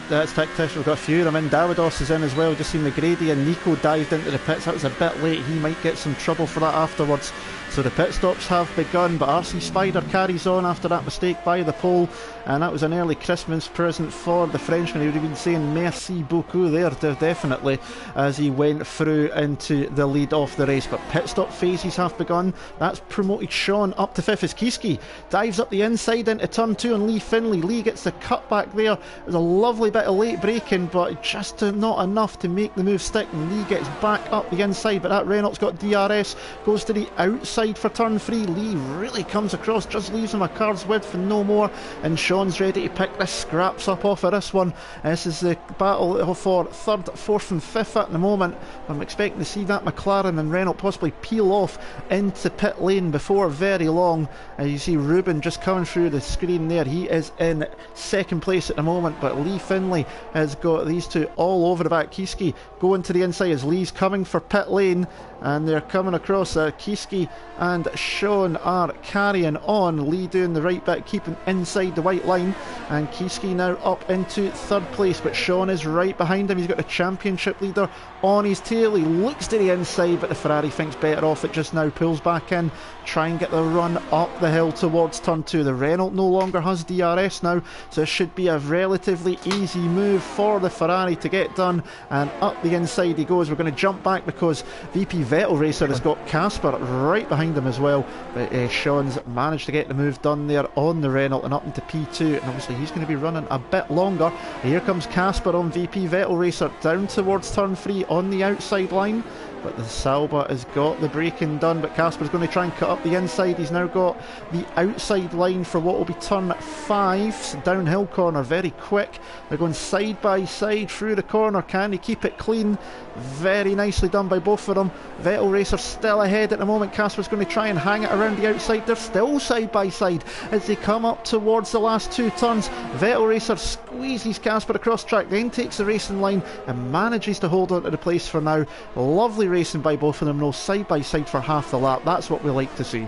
S1: That's Tactician. We've got a few of them in. Davidos is in as well. Just seen McGrady and Nico dived into the pits. That was a bit late. He might get some trouble for that afterwards. So the pit stops have begun, but RC Spider carries on after that mistake by the pole, and that was an early Christmas present for the Frenchman. He would have been saying merci beaucoup there, definitely, as he went through into the lead of the race. But pit stop phases have begun. That's promoted Sean up to 5th as Kieske dives up the inside into turn 2 on Lee Finlay. Lee gets the cut back there. There's a lovely bit of late braking, but just not enough to make the move stick, and Lee gets back up the inside, but that Renault's got DRS, goes to the outside for turn 3. Lee really comes across, just leaves him a car's width and no more, and Sean's ready to pick the scraps up off of this one. This is the battle for 3rd, 4th and 5th at the moment. I'm expecting to see that McLaren and Renault possibly peel off into pit lane before very long. You see Ruben just coming through the screen there. He is in 2nd place at the moment, but Lee Finlay has got these two all over the back. Kieske going to the inside as Lee's coming for pit lane, and they're coming across. Kieske and Sean are carrying on. Lee doing the right bit, keeping inside the white line, and Kieske now up into 3rd place, but Sean is right behind him. He's got the championship leader on his tail. He looks to the inside, but the Ferrari thinks better off it just now, pulls back in, try and get the run up the hill towards turn 2. The Renault no longer has DRS now, so it should be a relatively easy move for the Ferrari to get done, and up the inside he goes. We're going to jump back because VP Vettel Racer has got Casper right behind him as well, but Sean's managed to get the move done there on the Renault and up into P2, and obviously he's going to be running a bit longer. Here comes Casper on VP Vettel Racer down towards turn 3 on the outside line, but the Sauber has got the braking done, but Casper's going to try and cut up the inside. He's now got the outside line for what will be turn 5, downhill corner, very quick. They're going side by side through the corner. Can he keep it clean? Very nicely done by both of them. Vettel Racer still ahead at the moment. Casper's going to try and hang it around the outside. They're still side by side as they come up towards the last 2 turns. Vettel Racer squeezes Casper across track, then takes the racing line and manages to hold on to the place for now. Lovely racing by both of them, though, side by side for half the lap. That's what we like to see.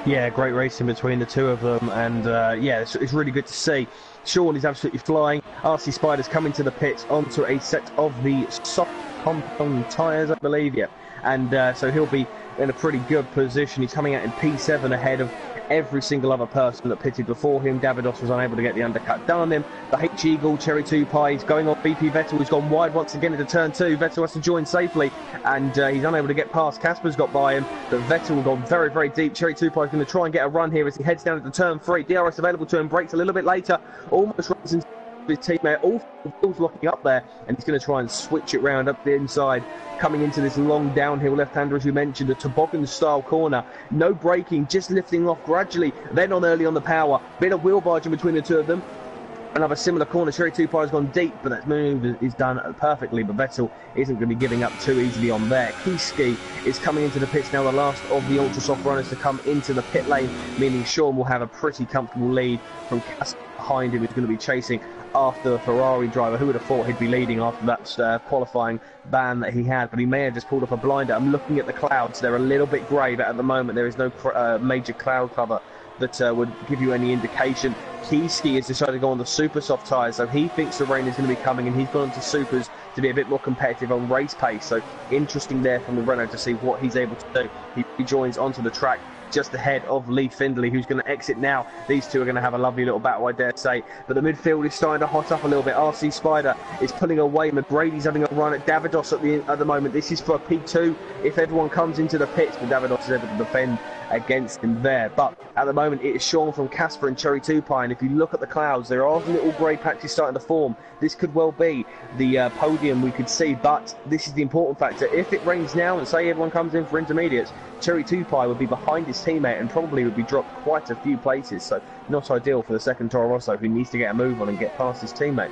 S2: Yeah, great racing between the two of them, and yeah, it's really good to see. Sean is absolutely flying. RC Spider's coming to the pits onto a set of the soft compound tyres, I believe, yeah. And so he'll be in a pretty good position. He's coming out in P7 ahead of every single other person that pitted before him. Davidos was unable to get the undercut done on him. The H-Eagle, Cherry 2 Pie, is going off. VP Vettel has gone wide once again into turn 2. Vettel has to join safely, and he's unable to get past. Casper's got by him, but Vettel has gone very, very deep. Cherry 2 Pie is going to try and get a run here as he heads down into turn 3. DRS available to him, brakes a little bit later, almost runs into his teammate. All wheels locking up there, and he's going to try and switch it round up the inside, coming into this long downhill left-hander, as you mentioned, a toboggan-style corner. No braking, just lifting off gradually, then on early on the power. Bit of wheel barging between the two of them. Another similar corner. Cherry 2 Pie has gone deep, but that move is done perfectly. But Vettel isn't going to be giving up too easily on there. Kieske is coming into the pits now, the last of the ultra soft runners to come into the pit lane, meaning Sean will have a pretty comfortable lead from Casper behind him, who's going to be chasing after the Ferrari driver. Who would have thought he'd be leading after that qualifying ban that he had, but he may have just pulled off a blinder. I'm looking at the clouds. They're a little bit grey, but at the moment there is no major cloud cover that would give you any indication. Kieske has decided to go on the super soft tyres, so he thinks the rain is going to be coming, and he's gone into supers to be a bit more competitive on race pace. So interesting there from the Renault to see what he's able to do. He joins onto the track just ahead of Lee Findlay, who's going to exit now. These two are going to have a lovely little battle, I dare say. But the midfield is starting to hot up a little bit. RC Spider is pulling away. McGrady's having a run at Davidos at the moment. This is for a P2 if everyone comes into the pits, but Davidos is able to defend against him there. But at the moment it is Sean from Casper and Cherry 2 Pie, and if you look at the clouds, there are little grey patches starting to form. This could well be the podium we could see, but this is the important factor. If it rains now and say everyone comes in for intermediates, Cherry 2 Pie would be behind his teammate and probably would be dropped quite a few places, so not ideal for the second Toro Rosso, who needs to get a move on and get past his teammate.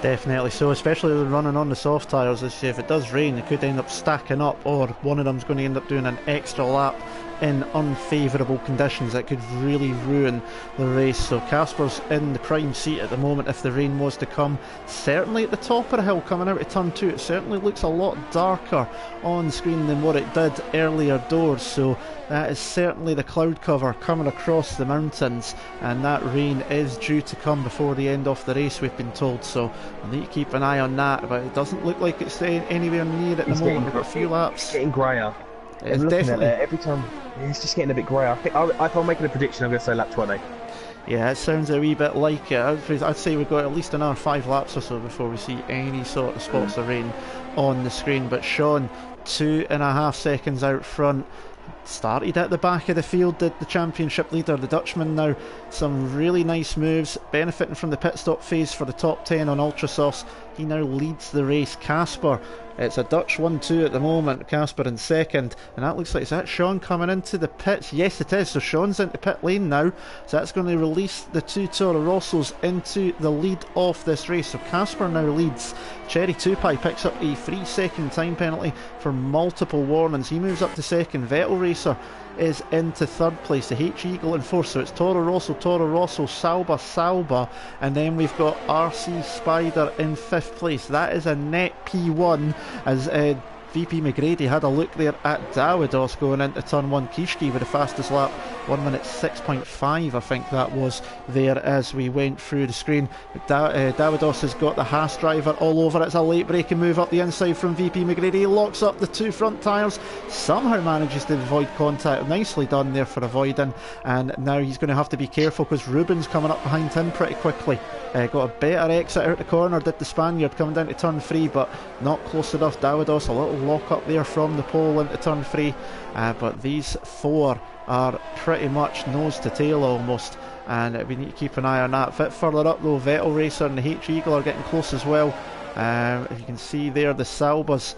S1: Definitely so, especially running on the soft tyres. If it does rain, it could end up stacking up, or one of them's going to end up doing an extra lap in unfavourable conditions. That could really ruin the race. So Casper's in the prime seat at the moment if the rain was to come. Certainly at the top of the hill coming out of turn 2, it certainly looks a lot darker on screen than what it did earlier doors. So that is certainly the cloud cover coming across the mountains, and that rain is due to come before the end of the race, we've been told. So I need to keep an eye on that, but it doesn't look like it's anywhere near at the moment. We've got a few laps.
S2: It's getting greyer.
S1: It's
S2: looking
S1: definitely...
S2: at it, every time, it's just getting a bit grey. If I'm making a prediction, I'm going to say lap 20.
S1: Yeah, it sounds a wee bit like it. I'd say we've got at least another 5 laps or so before we see any sort of spots of rain on the screen. But Sean, 2.5 seconds out front. Started at the back of the field, the championship leader, the Dutchman now. Some really nice moves, benefiting from the pit stop phase for the top 10 on Ultrasofts. He now leads the race. Casper, it's a Dutch 1-2 at the moment, Casper in second, and that looks like, is that Sean coming into the pits? Yes it is, so Sean's into pit lane now, so that's going to release the 2 Toro Rossos into the lead of this race. So Casper now leads. Cherry Tupai picks up a 3-second time penalty for multiple warnings. He moves up to second. Vettel Racer is into third place. The H Eagle in fourth. So it's Toro Rosso, Sauber, Sauber, and then we've got RC Spider in fifth place. That is a net P1 as VP McGrady had a look there at Dawidos going into turn 1. Kishki with the fastest lap, 1 minute 6.5 I think that was there as we went through the screen. Dawidos has got the Haas driver all over. It's a late braking move up the inside from VP McGrady. He locks up the 2 front tyres, somehow manages to avoid contact. Nicely done there for avoiding, and now he's going to have to be careful because Ruben's coming up behind him pretty quickly. Got a better exit out the corner, did the Spaniard, coming down to turn 3, but not close enough. Dawidos, a little lock up there from the pole into turn 3, but these 4 are pretty much nose to tail almost, and we need to keep an eye on that. A bit further up though, Vettel Racer and the H Eagle are getting close as well. If you can see there, the Saubers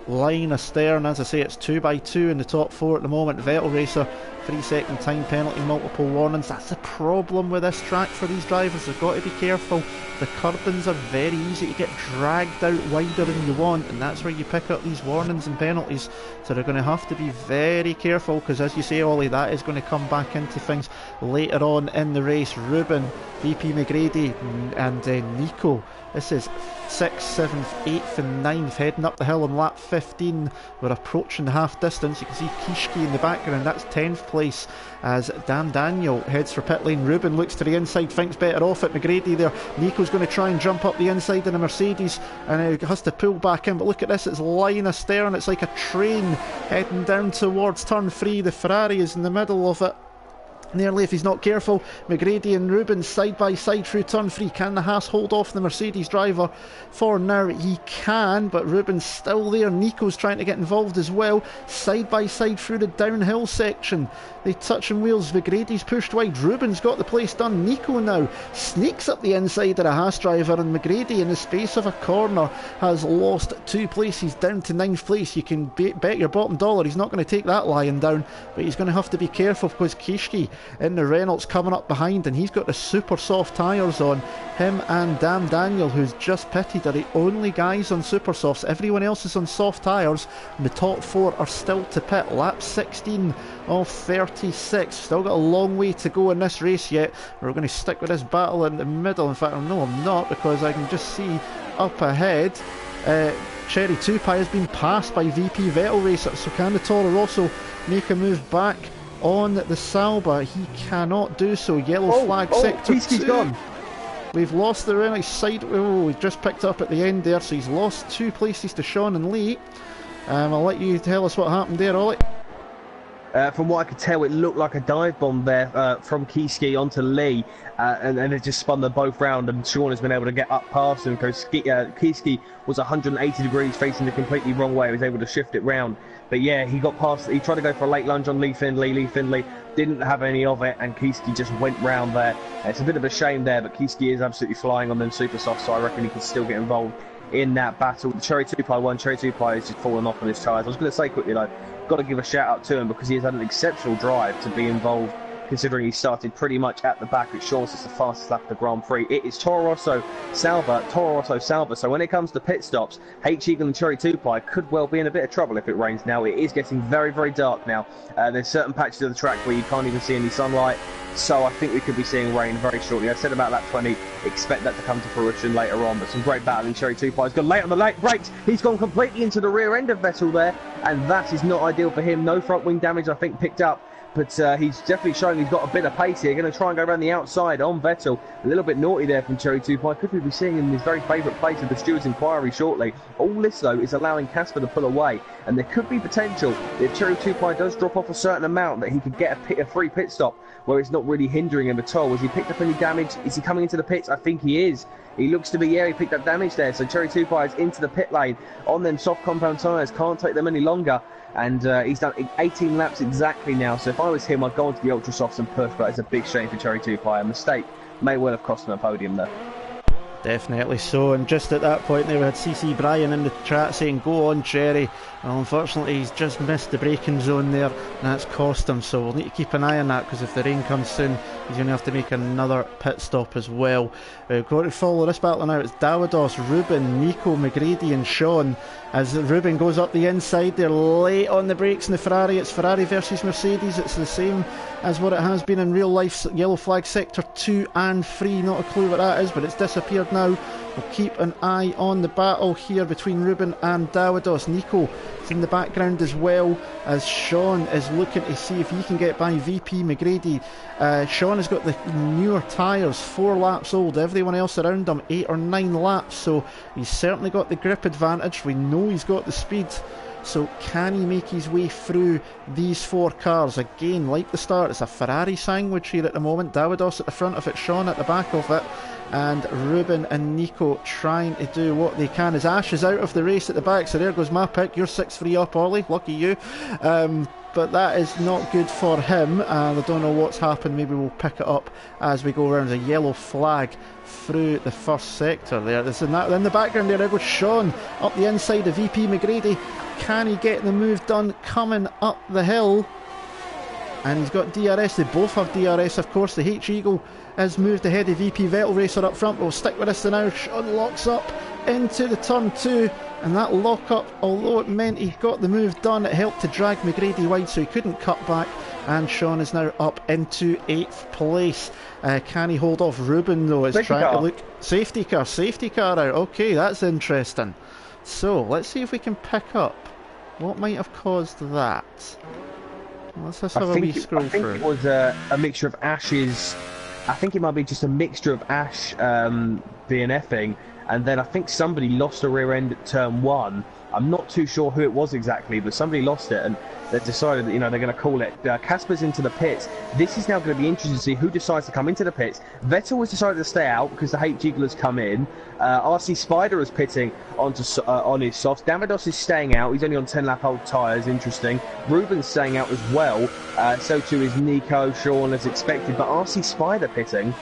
S1: line astern. As I say, it's 2x2 in the top 4 at the moment. Vettel Racer, 3-second time penalty, multiple warnings. That's the problem with this track for these drivers. They've got to be careful. The curbings are very easy to get dragged out wider than you want, and that's where you pick up these warnings and penalties. So they're going to have to be very careful, because as you say, Ollie, that is going to come back into things later on in the race. Ruben, VP McGrady and Nico, this is 6th, 7th, 8th and 9th heading up the hill on lap 15. We're approaching the half distance. You can see Kishki in the background, that's 10th place as Dan Daniel heads for pit lane. Ruben looks to the inside, thinks better off at McGrady there. Nico's going to try and jump up the inside in a Mercedes and has to pull back in, but look at this, it's line astern, it's like a train heading down towards turn 3. The Ferrari is in the middle of it. Nearly, if he's not careful. McGrady and Ruben side by side through turn 3. Can the Haas hold off the Mercedes driver? For now he can, but Ruben's still there. Nico's trying to get involved as well, side by side through the downhill section. They touching wheels. McGrady's pushed wide. Ruben's got the place done. Nico now sneaks up the inside of the Haas driver, and McGrady in the space of a corner has lost 2 places down to 9th place. You can bet your bottom dollar he's not going to take that lying down, but he's going to have to be careful because Kishki in the Renault's coming up behind, and he's got the super soft tyres on. Him and Dan Daniel, who's just pitted, are the only guys on super softs. Everyone else is on soft tyres, and the top 4 are still to pit. Lap 16 of 36. Still got a long way to go in this race yet. We're going to stick with this battle in the middle. In fact, no, I'm not, because I can just see up ahead Cherry Tupai has been passed by VP Vettel Racer. So can the Toro Rosso make a move back on the Sauber? He cannot do so. Yellow flag sector 2.
S2: Gone.
S1: We've lost the right side. Oh, we just picked up at the end there, so he's lost 2 places to Sean and Lee. I'll let you tell us what happened there, Ollie.
S2: From what I could tell, it looked like a dive bomb there from Kishki onto Lee, and it just spun them both round, and Sean has been able to get up past him because Kishki was 180 degrees facing the completely wrong way. He was able to shift it round. But yeah, he got past. He tried to go for a late lunge on Lee Findlay. Lee Findlay didn't have any of it, and Kishki just went round there. It's a bit of a shame there, but Kishki is absolutely flying on them super soft, so I reckon he can still get involved in that battle. The Cherry Tupai won. Cherry Tupai has just fallen off on his tyres. I was going to say quickly though, got to give a shout out to him because he has had an exceptional drive to be involved, considering he started pretty much at the back. It shows it's the fastest lap of the Grand Prix. It is Toro Rosso Sauber. So when it comes to pit stops, H Eagle and Cherry Tupai could well be in a bit of trouble if it rains now. It is getting very, very dark now. There's certain patches of the track where you can't even see any sunlight, so I think we could be seeing rain very shortly. I said about lap 20, expect that to come to fruition later on, but some great battling. Cherry Tupai's gone late on the late brakes. He's gone completely into the rear end of Vettel there, and that is not ideal for him. No front wing damage, I think, picked up but he's definitely showing he's got a bit of pace here. Going to try and go around the outside on Vettel. A little bit naughty there from Cherry 2 Pie. Could we be seeing him in his very favourite place of the steward's inquiry shortly? All this, though, is allowing Casper to pull away, and there could be potential if Cherry 2 Pie does drop off a certain amount that he could get a free pit stop where it's not really hindering him at all. Has he picked up any damage? Is he coming into the pits? I think he is. He looks to be, yeah, he picked up damage there. So Cherry 2 Pie is into the pit lane on them soft compound tyres. Can't take them any longer. And he's done 18 laps exactly now. So if I was him, I'd go onto the Ultra Softs and push. But it's a big shame for Cherry 2 Pie. A mistake may well have cost him a podium there.
S1: Definitely so, and just at that point there we had CC Brian in the chat saying go on Cherry. Well, unfortunately he's just missed the braking zone there and that's cost him, so we'll need to keep an eye on that because if the rain comes soon he's going to have to make another pit stop as well. We've got to follow this battle now. It's Davidos, Ruben, Nico, McGrady and Sean as Ruben goes up the inside. They're late on the brakes in the Ferrari. It's Ferrari versus Mercedes. It's the same as what it has been in real life. Yellow flag sector 2 and 3, not a clue what that is, but it's disappeared now. We'll keep an eye on the battle here between Ruben and Davidos. Nico is in the background as well as Sean is looking to see if he can get by VP McGrady. Sean has got the newer tyres, 4 laps old. Everyone else around him 8 or 9 laps, so he's certainly got the grip advantage. We know he's got the speed. So can he make his way through these 4 cars? Again, like the start, it's a Ferrari sandwich here at the moment. Davidos at the front of it, Sean at the back of it, and Ruben and Nico trying to do what they can as Ash is out of the race at the back. So there goes my pick. You're 6-3 up, Ollie. Lucky you. But that is not good for him, and I don't know what's happened. Maybe we'll pick it up as we go around. There's a yellow flag through the first sector there. This in the background there goes Sean up the inside of VP McGrady. Can he get the move done coming up the hill? And he's got DRS. They both have DRS, of course. The H-Eagle has moved ahead of VP Vettel Racer up front. We'll stick with this now. Sean locks up into the turn 2, and that lock up, although it meant he got the move done, it helped to drag McGrady wide so he couldn't cut back, and Sean is now up into 8th place. Can he hold off Ruben though? It's trying to look. Safety car out. Okay, that's interesting. So let's see if we can pick up what might have caused that. Let's have a wee scroll through.
S2: I think it was a mixture of Ash's. I think it might be just a mixture of Ash DNFing, and then I think somebody lost a rear end at turn 1. I'm not too sure who it was exactly, but somebody lost it, and they decided that, you know, they're going to call it. Casper's into the pits. This is now going to be interesting to see who decides to come into the pits. Vettel has decided to stay out because the H-Eagle has come in. RC Spider is pitting on his softs. Davidos is staying out. He's only on 10-lap old tyres. Interesting. Ruben's staying out as well. So too is Nico, Sean as expected. But RC Spider pitting,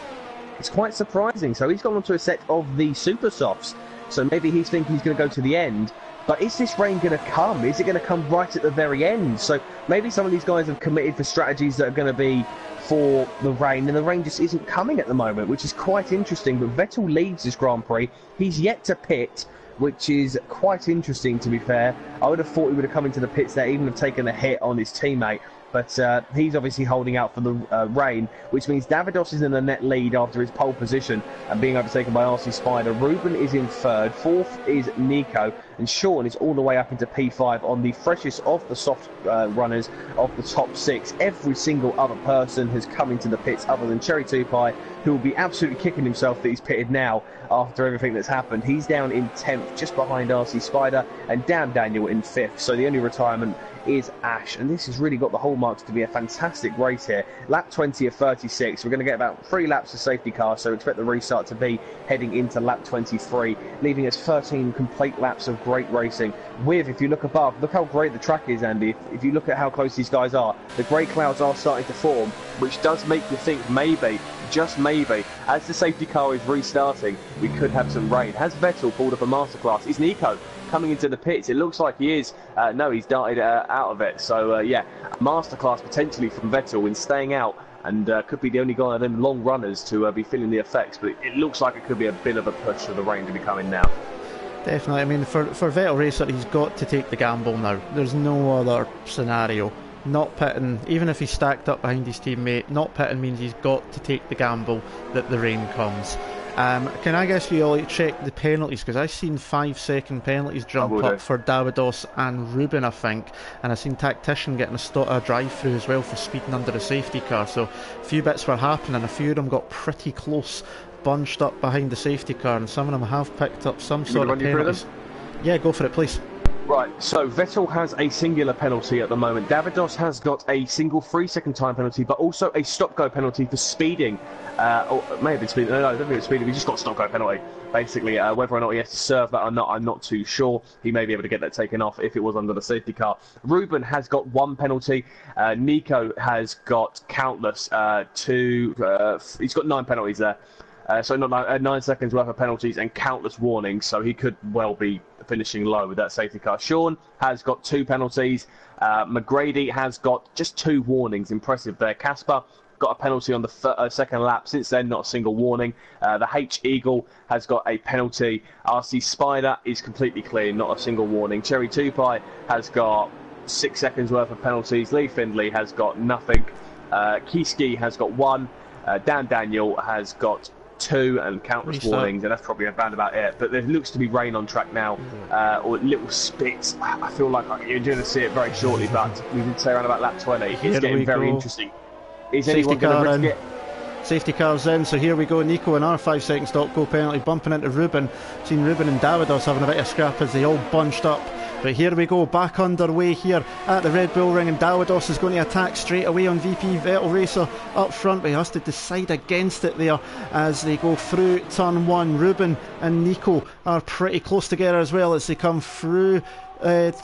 S2: it's quite surprising. So he's gone onto a set of the super softs. So maybe he's thinking he's going to go to the end. But is this rain going to come? Is it going to come right at the very end? So maybe some of these guys have committed for strategies that are going to be for the rain, and the rain just isn't coming at the moment, which is quite interesting. But Vettel leads this Grand Prix. He's yet to pit, which is quite interesting, to be fair. I would have thought he would have come into the pits there, even have taken a hit on his teammate. But he's obviously holding out for the rain, which means Davidos is in the net lead after his pole position and being overtaken by RC Spider. Ruben is in 3rd, 4th is Nico, and Sean is all the way up into P5 on the freshest of the soft runners of the top 6. Every single other person has come into the pits other than Cherry 2 Pie, who will be absolutely kicking himself that he's pitted now after everything that's happened. He's down in 10th, just behind RC Spider, and Dan Daniel in 5th. So the only retirement is Ash, and this has really got the hallmarks to be a fantastic race here. Lap 20 of 36. We're going to get about 3 laps of safety car, so expect the restart to be heading into lap 23, leaving us 13 complete laps of great racing. With, if you look above, look how great the track is, Andy. If you look at how close these guys are, the grey clouds are starting to form, which does make you think maybe, just maybe, as the safety car is restarting, we could have some rain. Has Vettel pulled up a masterclass? Is Nico coming into the pits? It looks like he is. No, he's darted out of it. So, yeah, a masterclass potentially from Vettel in staying out, and could be the only guy of them long runners to be feeling the effects. But it looks like it could be a bit of a push for the rain to be coming now.
S1: Definitely. I mean, for Vettel Racer, he's got to take the gamble now. There's no other scenario. Not pitting, even if he's stacked up behind his teammate, not pitting means he's got to take the gamble that the rain comes. Can I guess you all check the penalties? Because I've seen 5-second penalties jump up for Davidos and Ruben, I think. And I've seen Tactician getting a drive-through as well for speeding under the safety car. So a few bits were happening. A few of them got pretty close, bunched up behind the safety car. And some of them have picked up some sort of penalties. Yeah, go for it, please.
S2: Right, so Vettel has a singular penalty at the moment. Davidos has got a single 3-second time penalty, but also a stop-go penalty for speeding. Or it may have been speeding. No, I don't think it was speeding. He just got a stop-go penalty, basically. Whether or not he has to serve that or not, I'm not too sure. He may be able to get that taken off if it was under the safety car. Ruben has got 1 penalty. Nico has got countless. He's got 9 penalties there. So not 9 seconds worth of penalties and countless warnings, so he could well be finishing low with that safety car. Sean has got 2 penalties. McGrady has got just 2 warnings. Impressive there. Casper got a penalty on the second lap. Since then, not a single warning. The H Eagle has got a penalty. RC Spider is completely clean, not a single warning. Cherry Tupai has got 6 seconds worth of penalties. Lee Findlay has got nothing. Kieski has got 1. Dan Daniel has got 2 and countless warnings, and that's probably about it. But there looks to be rain on track now, or little spits. I feel like you're going to see it very shortly, but we did say around about lap 20. It's getting very interesting. Is anyone going to risk it?
S1: Safety car's in, so here we go. Nico and our 5-second stop go penalty, bumping into Ruben. Seen Ruben and Davidos having a bit of scrap as they all bunched up. But here we go, back underway here at the Red Bull Ring, and Davidos is going to attack straight away on VP Vettel Racer up front, but he has to decide against it there as they go through turn 1. Ruben and Nico are pretty close together as well as they come through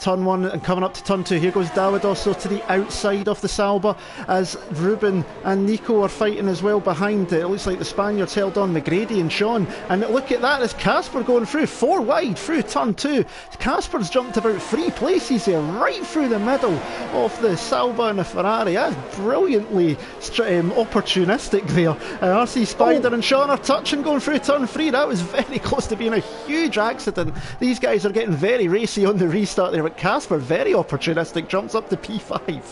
S1: turn 1 and coming up to turn 2. Here goes Davidos so to the outside of the Sauber as Ruben and Nico are fighting as well behind it. It looks like the Spaniards held on McGrady and Sean, and look at that, as Casper going through 4 wide through turn 2. Casper's jumped about 3 places there, right through the middle of the Sauber and the Ferrari. That's brilliantly opportunistic there. RC Spider and Sean are touching going through turn 3. That was very close to being a huge accident. These guys are getting very racy on the restart there, but Casper, very opportunistic, jumps up to P5.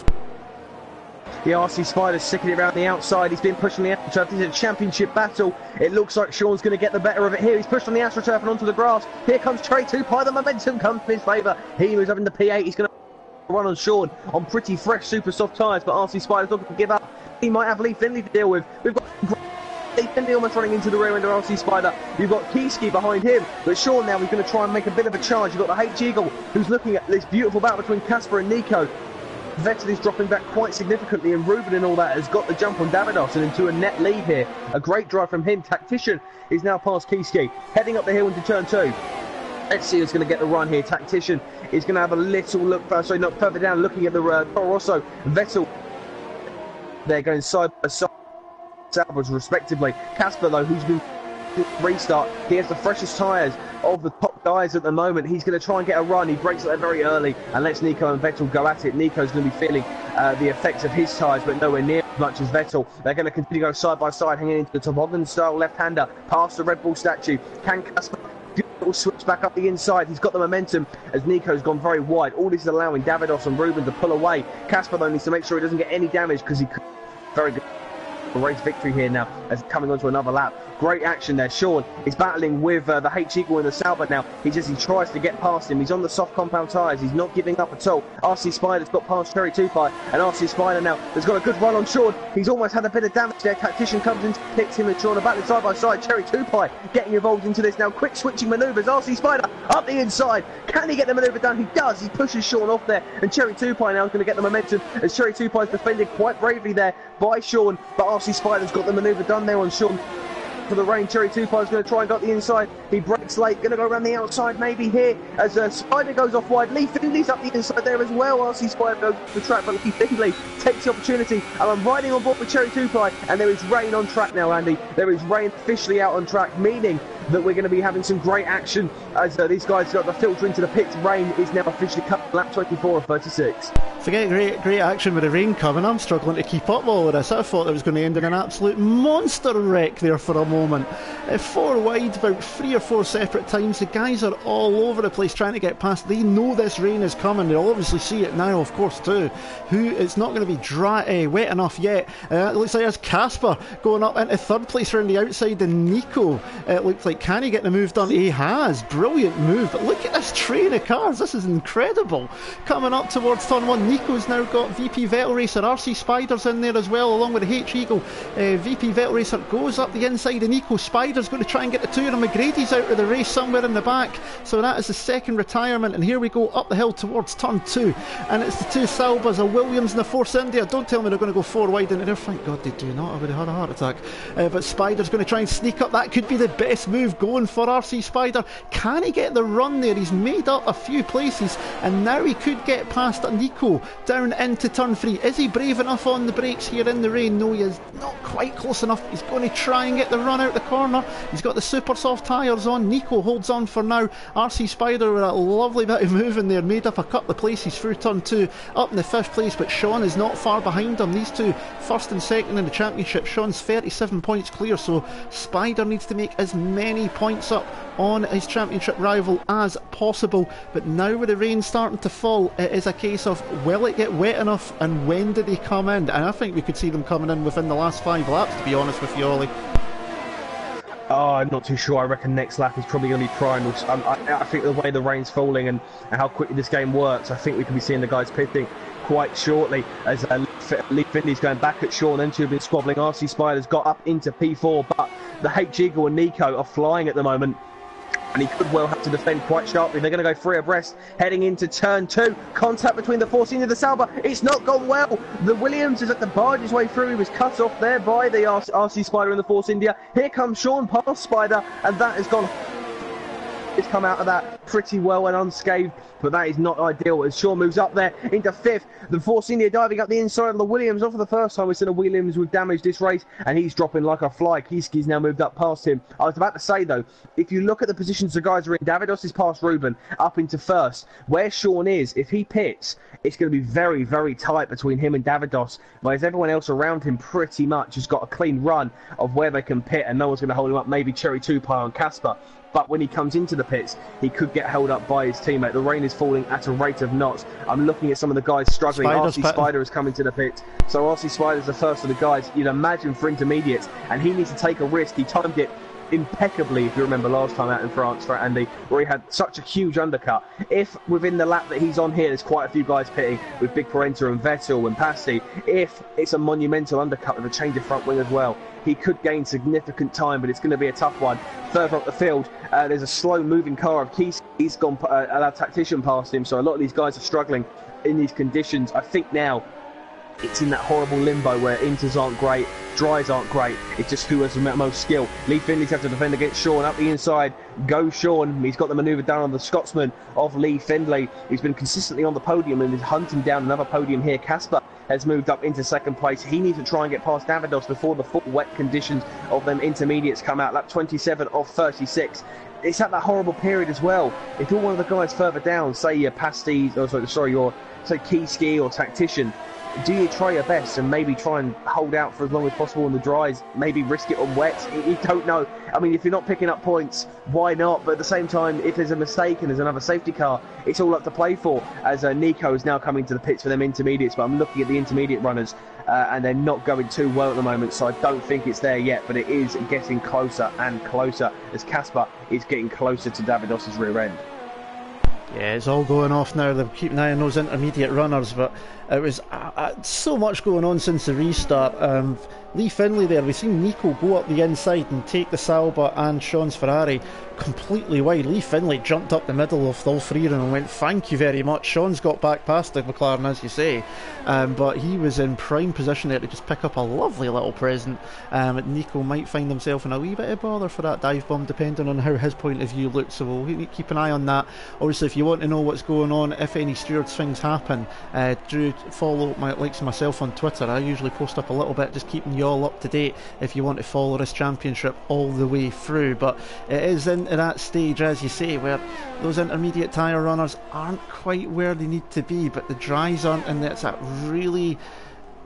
S2: The RC Spider's sticking it around the outside. He's been pushed on the AstroTurf. This is a championship battle. It looks like Sean's going to get the better of it here. He's pushed on the AstroTurf and onto the grass. Here comes Trey Tupai. The momentum comes in his favour. He moves up in the P8. He's going to run on Sean on pretty fresh, super soft tyres, but RC Spider's not going to give up. He might have Lee Finley to deal with. We've got Lee Finley almost running into the rear end of RC Spider. You've got Kieski behind him, but Sean now is going to try and make a bit of a charge. You've got the H Eagle who's looking at this beautiful battle between Casper and Nico. Vettel is dropping back quite significantly, and Ruben and all that has got the jump on Davidos and into a net lead here. A great drive from him. Tactician is now past Kieski, heading up the hill into turn 2. Let's see who's going to get the run here. Tactician is going to have a little look, sorry, not further down, looking at the Toro Rosso. Vettel, they're going side by side, Salvage respectively. Casper, though, who's been restart, he has the freshest tyres of the top guys at the moment. He's going to try and get a run. He breaks it there very early and lets Nico and Vettel go at it. Nico's going to be feeling the effects of his tyres, but nowhere near as much as Vettel. They're going to continue to go side by side, hanging into the toboggan style left-hander past the Red Bull statue. Can Casper little switch back up the inside? He's got the momentum as Nico's gone very wide. All this is allowing Davidos and Ruben to pull away. Casper, though, needs to make sure he doesn't get any damage because he could. Very good race victory here now as coming on to another lap. Great action there. Sean is battling with the H Eagle in the Sauber now. He tries to get past him. He's on the soft compound tyres. He's not giving up at all. RC Spider's got past Cherry Tupai, and RC Spider now has got a good run on Sean. He's almost had a bit of damage there. Tactician comes in, picks him and Sean are battling side by side. Cherry Tupai getting involved into this now. Quick switching manoeuvres. RC Spider up the inside. Can he get the manoeuvre done? He does. He pushes Sean off there, and Cherry Tupai now is going to get the momentum as Cherry Tupai's defended quite bravely there by Sean, but RC Spider's got the manoeuvre done there on Sean. For the rain, Cherry Tupai's going to try and go up the inside. He breaks late, going to go around the outside maybe here as Spider goes off wide. Lee Findley's up the inside there as well. RC Spider goes to the track, but Lee Findley takes the opportunity. And I'm riding on board with Cherry Tupai, and there is rain on track now, Andy. There is rain officially out on track, meaning that we're going to be having some great action as these guys got the filter into the pits. Rain is now officially cut lap 24 of 36.
S1: Forget great action with the rain coming. I'm struggling to keep up all of this. I thought it was going to end in an absolute monster wreck there for a moment. 4 wide about 3 or 4 separate times. The guys are all over the place trying to get past. They know this rain is coming. They'll obviously see it now, of course, too. It's not going to be wet enough yet. It looks like there's Casper going up into 3rd place around the outside, and Nico, it looks like, can he get the move done? He has. Brilliant move. But look at this train of cars. This is incredible. Coming up towards turn 1, Nico's now got VP Vettel Racer, RC Spider's in there as well, along with the H-Eagle. VP Vettel Racer goes up the inside of Nico. Spider's going to try and get the 2 of them. McGrady's out of the race somewhere in the back, so that is the 2nd retirement. And here we go up the hill towards turn 2, and it's the 2 Salbas, a Williams and a Force India. Don't tell me they're going to go 4 wide into there. Thank God they do not. I would have had a heart attack. But Spider's going to try and sneak up. That could be the best move going for RC Spider. Can he get the run there? He's made up a few places, and now he could get past Nico down into turn 3. Is he brave enough on the brakes here in the rain? No, he is not quite close enough. He's going to try and get the run out the corner. He's got the super soft tyres on. Nico holds on for now. RC Spider with a lovely bit of moving there, made up a couple of places through turn 2, up in the 5th place, but Sean is not far behind him. These two 1st and 2nd in the championship. Sean's 37 points clear, so Spider needs to make as many points up on his championship rival as possible. But now with the rain starting to fall, it is a case of, will it get wet enough, and when do they come in? And I think we could see them coming in within the last 5 laps, to be honest with you, Ollie.
S2: Oh, I'm not too sure. I reckon next lap is probably going to be primals. I think the way the rain's falling and how quickly this game works, I think we can be seeing the guys pitting quite shortly, as Lee Findley's going back at Sean, and 2 have been squabbling. RC Spider's got up into P4, but the H-Eagle and Nico are flying at the moment, and he could well have to defend quite sharply. They're going to go 3 abreast heading into turn 2. Contact between the Force India and the Sauber. It's not gone well. The Williams is at the barge his way through. He was cut off there by the RC Spider and the Force India. Here comes Sean past Spider, and that has gone. It's come out of that pretty well and unscathed, but that is not ideal as Sean moves up there into 5th. The Force India diving up the inside of the Williams. Not for the first time we've seen a Williams with damaged this race, and he's dropping like a fly. Kiski's now moved up past him. I was about to say, though, if you look at the positions the guys are in, Davidos is past Ruben up into 1st. Where Sean is, if he pits, it's going to be very, very tight between him and Davidos, whereas everyone else around him pretty much has got a clean run of where they can pit, and no one's going to hold him up. Maybe Cherry 2-Pie on Casper. But when he comes into the pits, he could get held up by his teammate. The rain is falling at a rate of knots. I'm looking at some of the guys struggling. RC Spider is coming to the pit. So RC Spider's the first of the guys you'd imagine for intermediates, and he needs to take a risk. He timed it impeccably, if you remember last time out in France for Andy, where he had such a huge undercut. If within the lap that he's on here, there's quite a few guys pitting with Big Parenta and Vettel and Pasti, if it's a monumental undercut with a change of front wing as well, he could gain significant time, but it's going to be a tough one. Further up the field, there's a slow-moving car of Keys. He's gone a tactician past him, so a lot of these guys are struggling in these conditions. I think now it's in that horrible limbo where inters aren't great, dries aren't great. It's just who has the most skill. Lee Findley's have to defend against Sean. Up the inside, go Sean. He's got the manoeuvre down on the Scotsman of Lee Findley. He's been consistently on the podium and is hunting down another podium here. Casper has moved up into 2nd place. He needs to try and get past Davidos before the full wet conditions of them intermediates come out. Lap 27 of 36. It's at that horrible period as well. If you're one of the guys further down, say your Pasties, or sorry, your key ski or tactician, do you try your best and maybe try and hold out for as long as possible in the dries, maybe risk it on wet? You don't know. I mean, if you're not picking up points, why not? But at the same time, if there's a mistake and there's another safety car, it's all up to play for, as Nico is now coming to the pits for them intermediates. But I'm looking at the intermediate runners, and they're not going too well at the moment, so I don't think it's there yet, but it is getting closer and closer as Casper is getting closer to Davidos' rear end.
S1: Yeah, it's all going off now. They're keeping an eye on those intermediate runners, but it was so much going on since the restart. Lee Findley there, we've seen Nico go up the inside and take the Sauber and Sean's Ferrari completely wide. Lee Findley jumped up the middle of all 3 of them and went, thank you very much. Sean's got back past the McLaren, as you say, but he was in prime position there to just pick up a lovely little present. Nico might find himself in a wee bit of bother for that dive bomb, depending on how his point of view looks, so we'll keep an eye on that. Obviously, if you want to know what's going on, if any steward things happen, do follow my likes of myself on Twitter. I usually post up a little bit, just keeping you you all up to date if you want to follow this championship all the way through. But it is into that stage, as you say, where those intermediate tyre runners aren't quite where they need to be, but the dries aren't, and it's that really...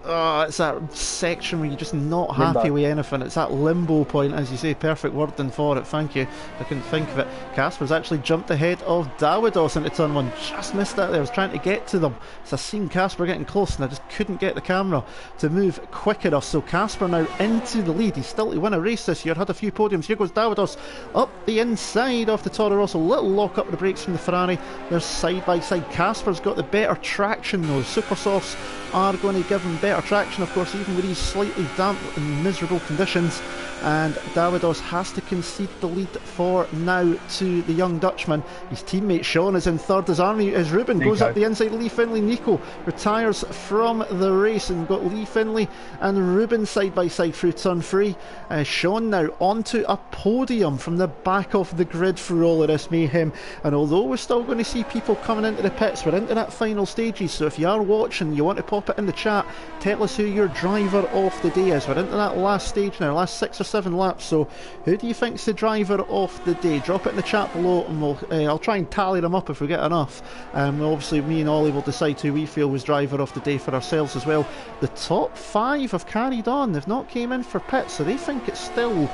S1: it's that section where you're just not happy with anything. It's that limbo point, as you say. Perfect wording for it, thank you. I couldn't think of it. Casper's actually jumped ahead of Davidos into turn 1. Just missed that there. I was trying to get to them. So I seen Casper getting close and I just couldn't get the camera to move quick enough. So Casper now into the lead. He's still to win a race this year. Had a few podiums. Here goes Davidos up the inside of the Toro Rosso. Little lock up the brakes from the Ferrari. They're side by side. Casper's got the better traction though. Super Softs are going to give him better traction, of course, even with these slightly damp and miserable conditions. And Davidos has to concede the lead for now to the young Dutchman. His teammate Sean is in third as Ruben goes up the inside. Lee Finlay, Nico retires from the race, and we've got Lee Finlay and Ruben side by side through turn 3. Sean now onto a podium from the back of the grid through all of this mayhem. And although we're still going to see people coming into the pits, we're into that final stages, so if you are watching, you want to pop it in the chat, tell us who your driver of the day is. We're into that last stage now, last 6 or 7 laps. So who do you think's the driver of the day? Drop it in the chat below, and I'll try and tally them up if we get enough. Obviously me and Ollie will decide who we feel was driver of the day for ourselves as well. The top 5 have carried on. They've not came in for pits, so they think it's still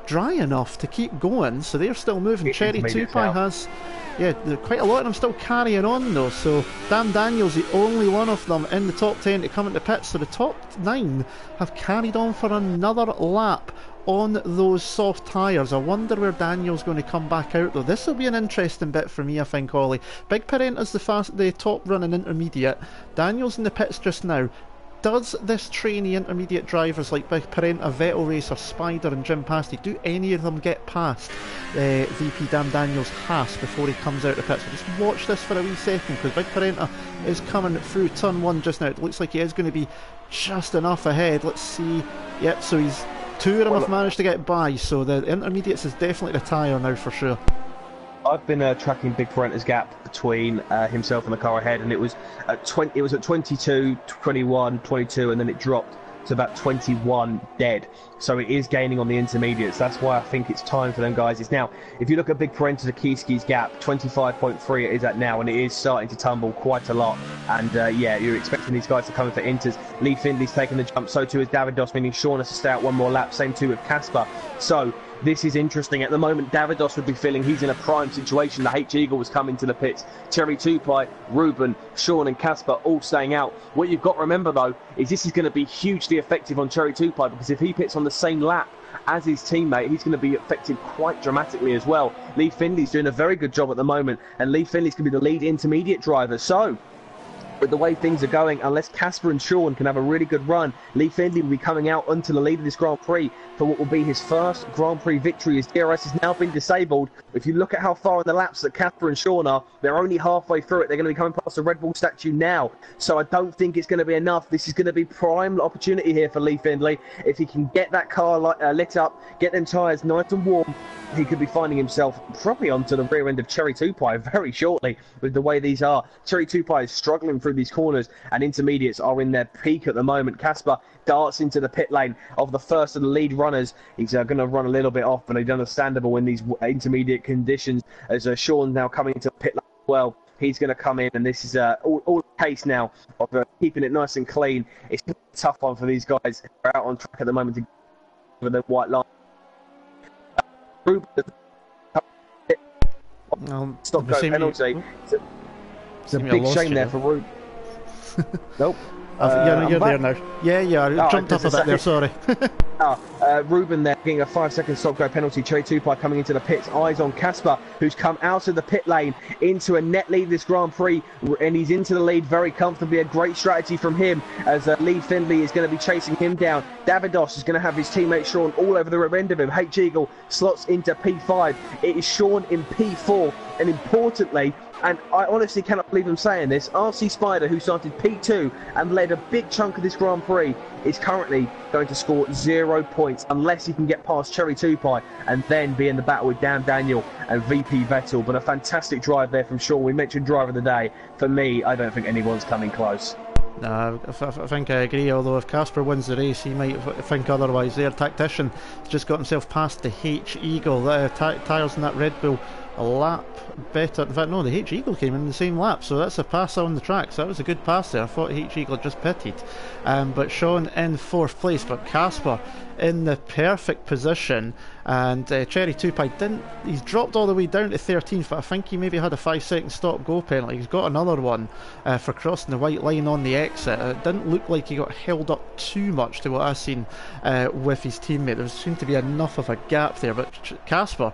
S1: dry enough to keep going, so they're still moving. Cherry Tupai has, yeah, quite a lot of them still carrying on though. So Dan Daniel's the only one of them in the top 10 to come into pits, so the top 9 have carried on for another lap on those soft tyres. I wonder where Daniel's going to come back out though. This will be an interesting bit for me, I think, Ollie. Big Parenta's the top running intermediate. Daniel's in the pits just now. Does this trainee intermediate drivers like Big Parenta, Vettel Racer, Spider and Jim Pasty, do any of them get past VP Dan Daniels' Haas before he comes out of the pits? So just watch this for a wee second, because Big Parenta is coming through turn 1 just now. It looks like he is going to be just enough ahead. Let's see. Yep, so he's 2 of them have managed to get by, so the intermediates is definitely the tyre now for sure.
S2: I've been tracking Big Parenta's gap between himself and the car ahead, and it was at 22, 21, 22, and then it dropped to about 21 dead. So it is gaining on the intermediates. That's why I think it's time for them guys. It's now, if you look at Big Parenta to Kiski's gap, 25.3 it is at now, and it is starting to tumble quite a lot. And yeah, you're expecting these guys to come in for inters. Lee Findley's taking the jump, so too is Davidos, meaning Sean has to stay out one more lap. Same too with Casper. So this is interesting. At the moment, Davidos would be feeling he's in a prime situation. The H-Eagle was coming to the pits. Cherry Tupai, Ruben, Sean and Casper all staying out. What you've got to remember, though, is this is going to be hugely effective on Cherry Tupai, because if he pits on the same lap as his teammate, he's going to be affected quite dramatically as well. Lee Findley's doing a very good job at the moment, and Lee Findley's going to be the lead intermediate driver. So with the way things are going, unless Casper and Sean can have a really good run, Lee Findley will be coming out onto the lead of this Grand Prix for what will be his first Grand Prix victory. His DRS has now been disabled. If you look at how far in the laps that Casper and Sean are, they're only halfway through it. They're going to be coming past the Red Bull statue now. So I don't think it's going to be enough. This is going to be prime opportunity here for Lee Findley. If he can get that car lit up, get them tyres nice and warm, he could be finding himself probably onto the rear end of Cherry Tupai very shortly with the way these are. Cherry Tupai is struggling through these corners, and intermediates are in their peak at the moment. Casper darts into the pit lane of the first of the lead runners. He's going to run a little bit off, but it's understandable in these intermediate conditions, as Sean now coming into the pit lane as well. He's going to come in, and this is all the case now of keeping it nice and clean. It's a tough one for these guys. They're out on track at the moment to with the white line. Stop go penalty. It's a big shame there for Ruben. Nope.
S1: Yeah, you're there now. Yeah, I jumped up a bit there, sorry.
S2: Ruben there getting a 5-second stop-go penalty. Cherry Tupai coming into the pits. Eyes on Casper, who's come out of the pit lane into a net lead this Grand Prix, and he's into the lead very comfortably. A great strategy from him, as Lee Findley is going to be chasing him down. Davidos is going to have his teammate Sean all over the rear end of him. H-Eagle slots into P5. It is Sean in P4, and importantly, and I honestly cannot believe I'm saying this, RC Spider, who started P2 and led a big chunk of this Grand Prix, is currently going to score 0 points unless he can get past Cherry Tupai and then be in the battle with Dan Daniel and VP Vettel. But a fantastic drive there from Sean. We mentioned driver of the day. For me, I don't think anyone's coming close.
S1: No, I think I agree, although if Casper wins the race he might think otherwise there. Tactician just got himself past the H-Eagle. Tyres in that Red Bull a lap better. In fact, no, the H-Eagle came in the same lap, so that's a pass on the track, so that was a good pass there. I thought H-Eagle just pitted. But Sean in 4th place, but Casper in the perfect position, and Cherry Tupai he's dropped all the way down to 13th, but I think he maybe had a 5-second stop go penalty. He's got another one for crossing the white line on the exit. It didn't look like he got held up too much to what I've seen with his teammate. There seemed to be enough of a gap there, but Casper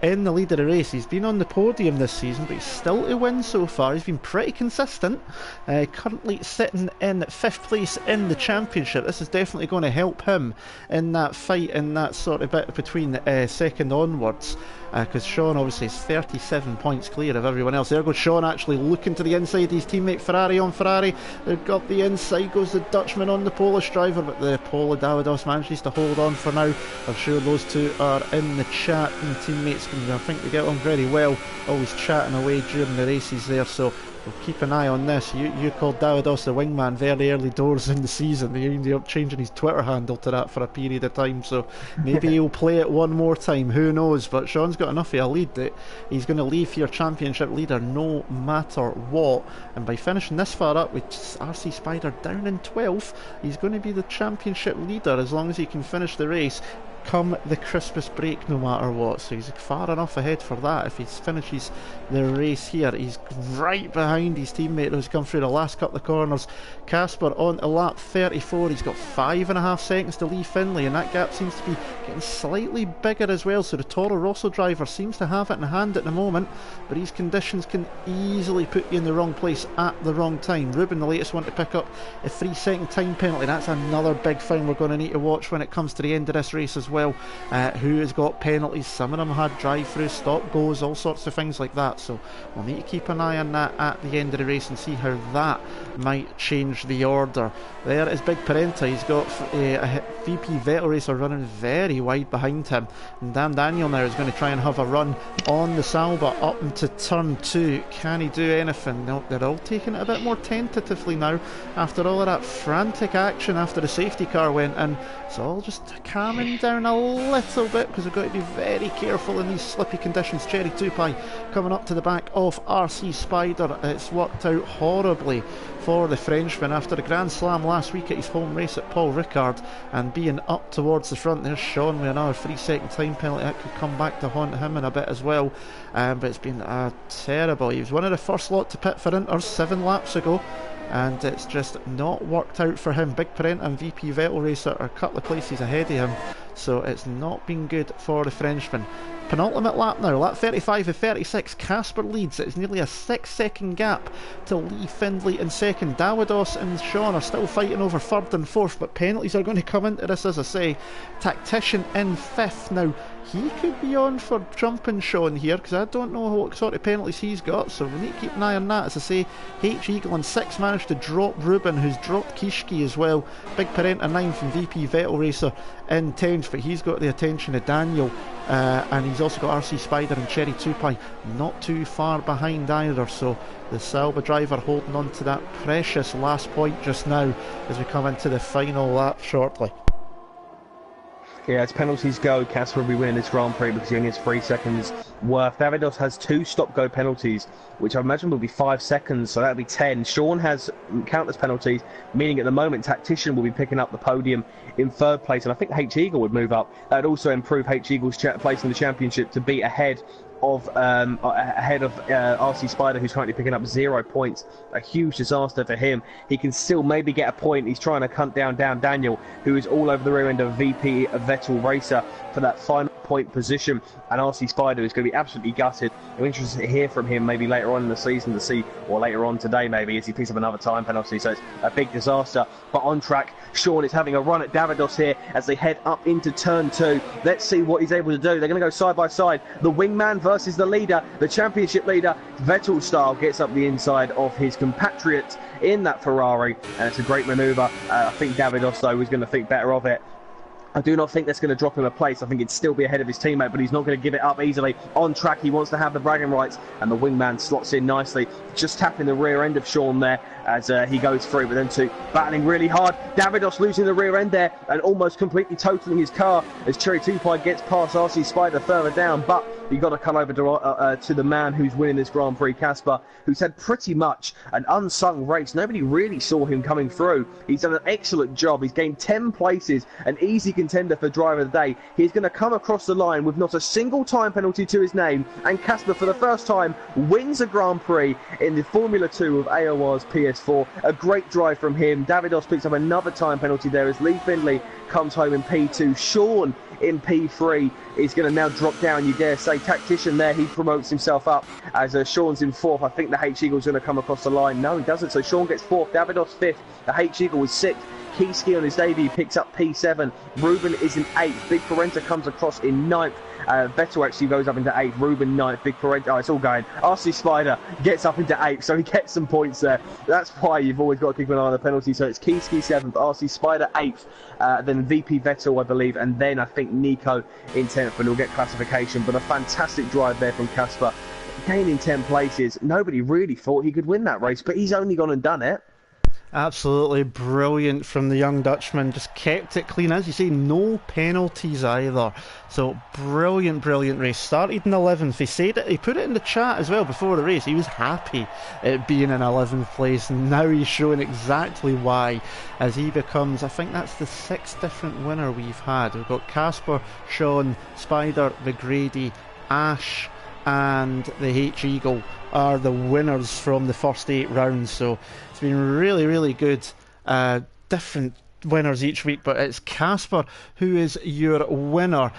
S1: in the lead of the race. He's been on the podium this season, but he's still to win so far. He's been pretty consistent. Currently sitting in 5th place in the championship. This is definitely going to help him in that fight, in that sort of bit between second onwards. Because Sean obviously is 37 points clear of everyone else. There goes Sean actually looking to the inside. His teammate Ferrari on Ferrari. They've got the inside. Goes the Dutchman on the Polish driver, but the Polo Davidos manages to hold on for now. I'm sure those two are in the chat, and teammates can, I think they get on very well. Always chatting away during the races there, so we'll keep an eye on this. You called Davidos the wingman very early doors in the season. He ended up changing his Twitter handle to that for a period of time, so maybe he'll play it one more time, who knows. But Sean's got enough of a lead that he's going to leave here championship leader no matter what, and by finishing this far up with RC Spider down in 12th, he's going to be the championship leader as long as he can finish the race come the Christmas break no matter what. So he's far enough ahead for that. If he finishes the race here, he's right behind his teammate who's come through the last couple of corners. Casper on to lap 34. He's got 5.5 seconds to Lee Finlay, and that gap seems to be getting slightly bigger as well. So the Toro Rosso driver seems to have it in hand at the moment, but these conditions can easily put you in the wrong place at the wrong time. Ruben, the latest one to pick up a 3-second time penalty. That's another big thing we're going to need to watch when it comes to the end of this race as well. Who has got penalties? Some of them had drive-through, stop goes, all sorts of things like that, so we'll need to keep an eye on that at the end of the race and see how that might change the order. There is Big Parenta. He's got a VP Vettel racer running very wide behind him, and Dan Daniel now is going to try and have a run on the Salba up into turn 2. Can he do anything? No, they're all taking it a bit more tentatively now after all of that frantic action after the safety car went in. It's all just calming down a little bit because we've got to be very careful in these slippy conditions. Cherry Tupai coming up to the back of RC Spider. It's worked out horribly for the Frenchman after the Grand Slam last week at his home race at Paul Ricard and being up towards the front. There's Sean with another 3-second time penalty that could come back to haunt him in a bit as well, but it's been terrible. He was one of the first lot to pit for Inter 7 laps ago, and it's just not worked out for him. Big Parenta and VP Vettel racer are a couple of places ahead of him, so it's not been good for the Frenchman. Penultimate lap now, lap 35 of 36. Casper leads. It's nearly a 6-second gap to Lee Findlay in second. Davidos and Sean are still fighting over 3rd and 4th, but penalties are going to come into this, as I say. Tactician in 5th now. He could be on for jumping Sean here, because I don't know what sort of penalties he's got, so we need to keep an eye on that. As I say, H-Eagle in 6th managed to drop Ruben, who's dropped Kishki as well. Big Parenta 9th from VP Vettel racer in 10th, but he's got the attention of Daniel, and he's also got RC Spider and Cherry Tupai not too far behind either, so the Salba driver holding on to that precious last point just now as we come into the final lap shortly.
S2: Yeah, as penalties go, Casper will be winning this Grand Prix because he only has 3 seconds worth. Davidos has 2 stop-go penalties, which I imagine will be 5 seconds, so that'll be 10. Sean has countless penalties, meaning at the moment Tactician will be picking up the podium in 3rd place, and I think H-Eagle would move up. That would also improve H-Eagle's place in the championship to be ahead of RC Spider, who's currently picking up 0 points. A huge disaster for him. He can still maybe get a point. He's trying to hunt down Daniel, who is all over the rear end of VP Vettel racer for that final point position, and RC Spider is going to be absolutely gutted. I'm interested to hear from him maybe later on in the season to see, or later on today maybe, as he picks up another time penalty. So it's a big disaster, but on track. Sean is having a run at Davidos here as they head up into turn 2. Let's see what he's able to do. They're going to go side by side. The wingman versus the leader, the championship leader. Vettel style gets up the inside of his compatriot in that Ferrari, and it's a great manoeuvre. I think Davidos though is going to think better of it. I do not think that's going to drop him a place. I think he'd still be ahead of his teammate, but he's not going to give it up easily. On track, he wants to have the bragging rights, and the wingman slots in nicely, just tapping the rear end of Sean there as he goes through. But them two battling really hard. Davidos losing the rear end there and almost completely totaling his car as Cherry 2 Pie gets past RC Spider further down. But you've got to come over to the man who's winning this Grand Prix, Casper, who's had pretty much an unsung race. Nobody really saw him coming through. He's done an excellent job. He's gained 10 places, an easy contender for driver of the day. He's going to come across the line with not a single time penalty to his name, and Casper for the first time wins a Grand Prix in the Formula 2 of AOR's PS4. A great drive from him. Davidos picks up another time penalty there as Lee Findlay comes home in P2. Sean in P3 is going to now drop down, you dare say. Tactician there, he promotes himself up as Sean's in 4th. I think the H-Eagle's going to come across the line. No, he doesn't, so Sean gets 4th, Davidos 5th, the H-Eagle was 6th. Keyski on his debut picks up P7. Ruben is in 8th. Big Parenta comes across in 9th. Vettel actually goes up into 8th. Ruben 9th. Big Parenta, oh, it's all going. RC Spider gets up into 8th, so he gets some points there. That's why you've always got to keep an eye on the penalty. So it's Keyski 7th, RC Spider 8th, then VP Vettel, I believe, and then I think Nico in 10th, and he'll get classification. But a fantastic drive there from Casper, gaining 10 places. Nobody really thought he could win that race, but he's only gone and done it.
S1: Absolutely brilliant from the young Dutchman. Just kept it clean. As you say, no penalties either. So brilliant, brilliant race. Started in 11th. He said it. He put it in the chat as well before the race. He was happy at being in 11th place. And now he's showing exactly why, as he becomes, I think that's the 6th different winner we've had. We've got Casper, Sean, Spider, McGrady, Ash, and the H-Eagle are the winners from the first 8 rounds. So it's been really, really good. Different winners each week, but it's Casper who is your winner.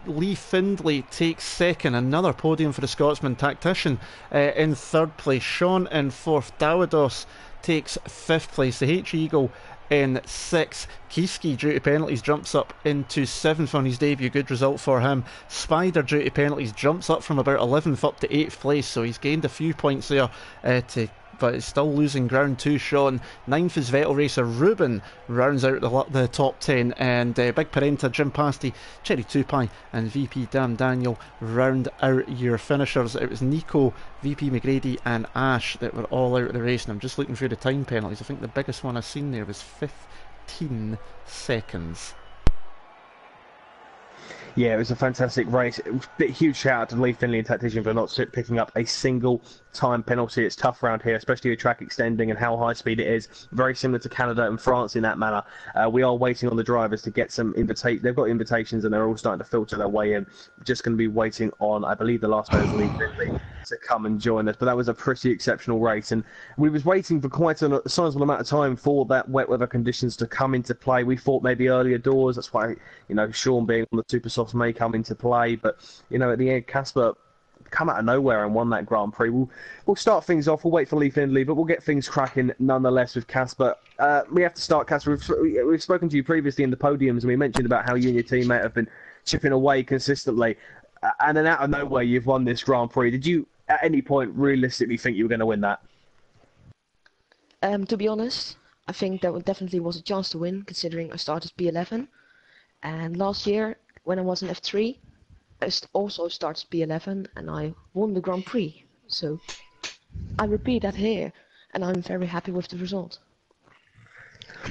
S1: Lee Findlay takes 2nd, another podium for the Scotsman. Tactician in 3rd place. Sean in 4th. Davidos takes 5th place. The H-Eagle in 6th. Keyski, due to penalties, jumps up into 7th on his debut. Good result for him. Spider, due to penalties, jumps up from about 11th up to 8th place, so he's gained a few points there but it's still losing ground to Sean. 9th is Vettel Racer. Ruben rounds out the top 10, and Big Parenta, Jim Pasty, Cherry 2 Pie and VP Damn Daniel round out your finishers. It was Nico, VP McGrady and Ash that were all out of the race, and I'm just looking through the time penalties. I think the biggest one I've seen there was 15 seconds.
S2: Yeah, it was a fantastic race. It was a huge shout out to Lee Finley and Tactician for not picking up a single time penalty. It's tough around here, especially with track extending and how high speed it is. Very similar to Canada and France in that manner. We are waiting on the drivers to get some invitations. They've got invitations and they're all starting to filter their way in. Just going to be waiting on, I believe, the last man is Lee Finley to come and join us. But that was a pretty exceptional race, and we was waiting for quite a sizable amount of time for that wet weather conditions to come into play. We thought maybe earlier doors. That's why, Sean being on the super softs may come into play, but at the end, Casper come out of nowhere and won that Grand Prix. We'll start things off. We'll wait for Lee Findlay, but we'll get things cracking nonetheless with Casper. We have to start, Casper. We've spoken to you previously in the podiums, and we mentioned about how you and your teammate have been chipping away consistently, and then out of nowhere you've won this Grand Prix. Did you at any point realistically think you were going to win that?
S3: To be honest, I think that definitely was a chance to win, considering I started P11, and last year when I was in F3, I also started P11 and I won the Grand Prix. So I repeat that here, and I'm very happy with the result.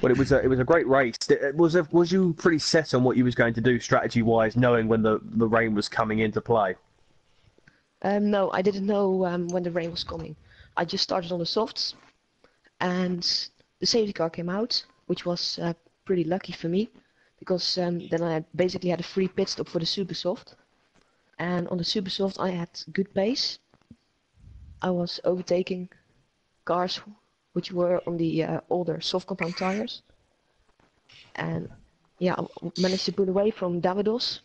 S2: Well, it was a great race. Was you pretty set on what you was going to do strategy-wise, knowing when the rain was coming into play?
S3: No, I didn't know when the rain was coming. I just started on the softs, and the safety car came out, which was pretty lucky for me, because then I basically had a free pit stop for the super soft. And on the super soft I had good pace. I was overtaking cars which were on the older soft compound tires. And yeah, I managed to pull away from Davidos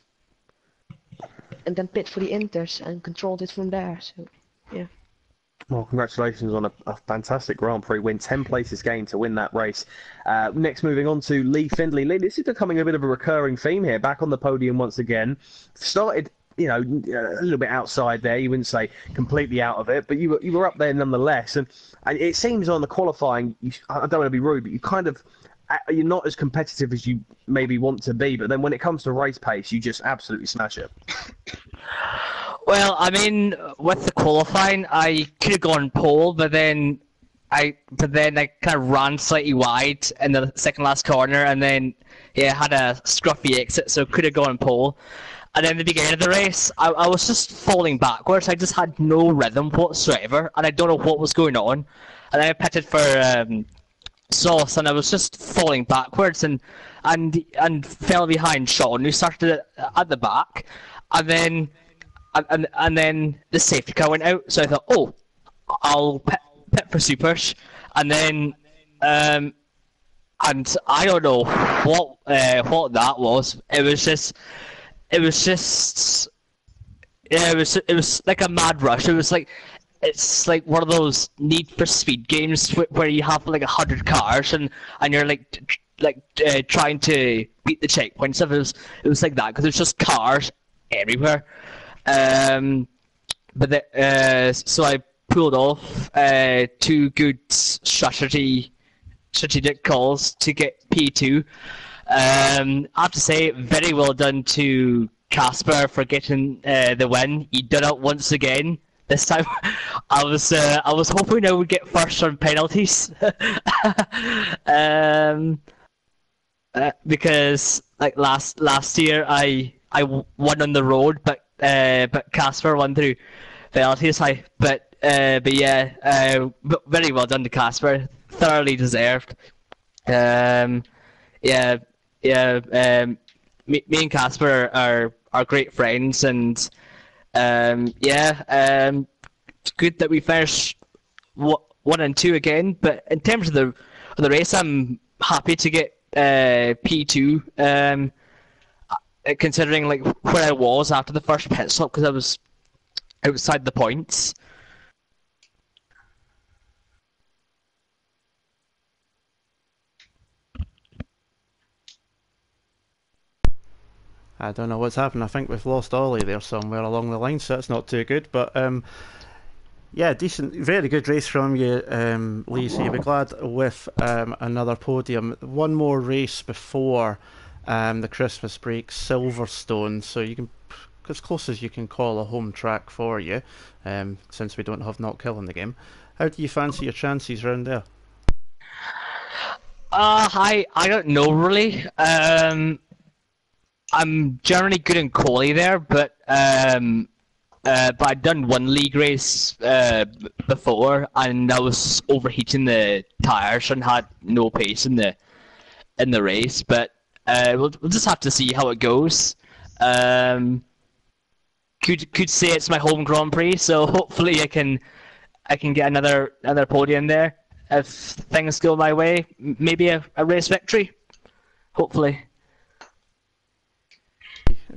S3: and then pit for the inters and controlled it from there. So yeah.
S2: Well, congratulations on a fantastic Grand Prix win. 10 places gained to win that race. Next, moving on to Lee Findlay. Lee, this is becoming a bit of a recurring theme here. Back on the podium once again. Started, a little bit outside there. You wouldn't say completely out of it, but you were up there nonetheless. And it seems on the qualifying, I don't want to be rude, but you kind of you're not as competitive as you maybe want to be, but then when it comes to race pace, you just absolutely smash it.
S4: Well, I mean, with the qualifying, I could have gone pole, but then I kind of ran slightly wide in the second last corner, and then had a scruffy exit, so could have gone pole. And then at the beginning of the race, I was just falling backwards. I just had no rhythm whatsoever, and I don't know what was going on. And I pitted for sauce, and I was just falling backwards and fell behind Sean, who started at the back, and then the safety car went out. So I thought, oh, I'll pit for supers, and then and I don't know what that was. It was like a mad rush. It's like one of those Need for Speed games where you have like 100 cars and you're trying to beat the checkpoints. It was like that because there's just cars everywhere. So I pulled off 2 good strategic calls to get P2. I have to say, very well done to Casper for getting the win. He did it once again. This time, I was hoping I would get first on penalties, because like last year I won on the road, but Casper won through penalties. But very well done to Casper. Thoroughly deserved. Me and Casper are great friends, and it's good that we finished 1 and 2 again. But in terms of the race, I'm happy to get P2, considering like where I was after the first pit stop, because I was outside the points.
S1: I don't know what's happened. I think we've lost Ollie there somewhere along the line, so that's not too good. But decent, very good race from you, Lee. So you'll be glad with another podium. One more race before the Christmas break, Silverstone. So you can, as close as you can call a home track for you, since we don't have Not Killing the game. How do you fancy your chances round there?
S4: I don't know really. I'm generally good in quali there, but I'd done one league race before, and I was overheating the tires and had no pace in the race. But we'll just have to see how it goes. Could say it's my home Grand Prix, so hopefully I can get another podium there if things go my way. Maybe a race victory, hopefully.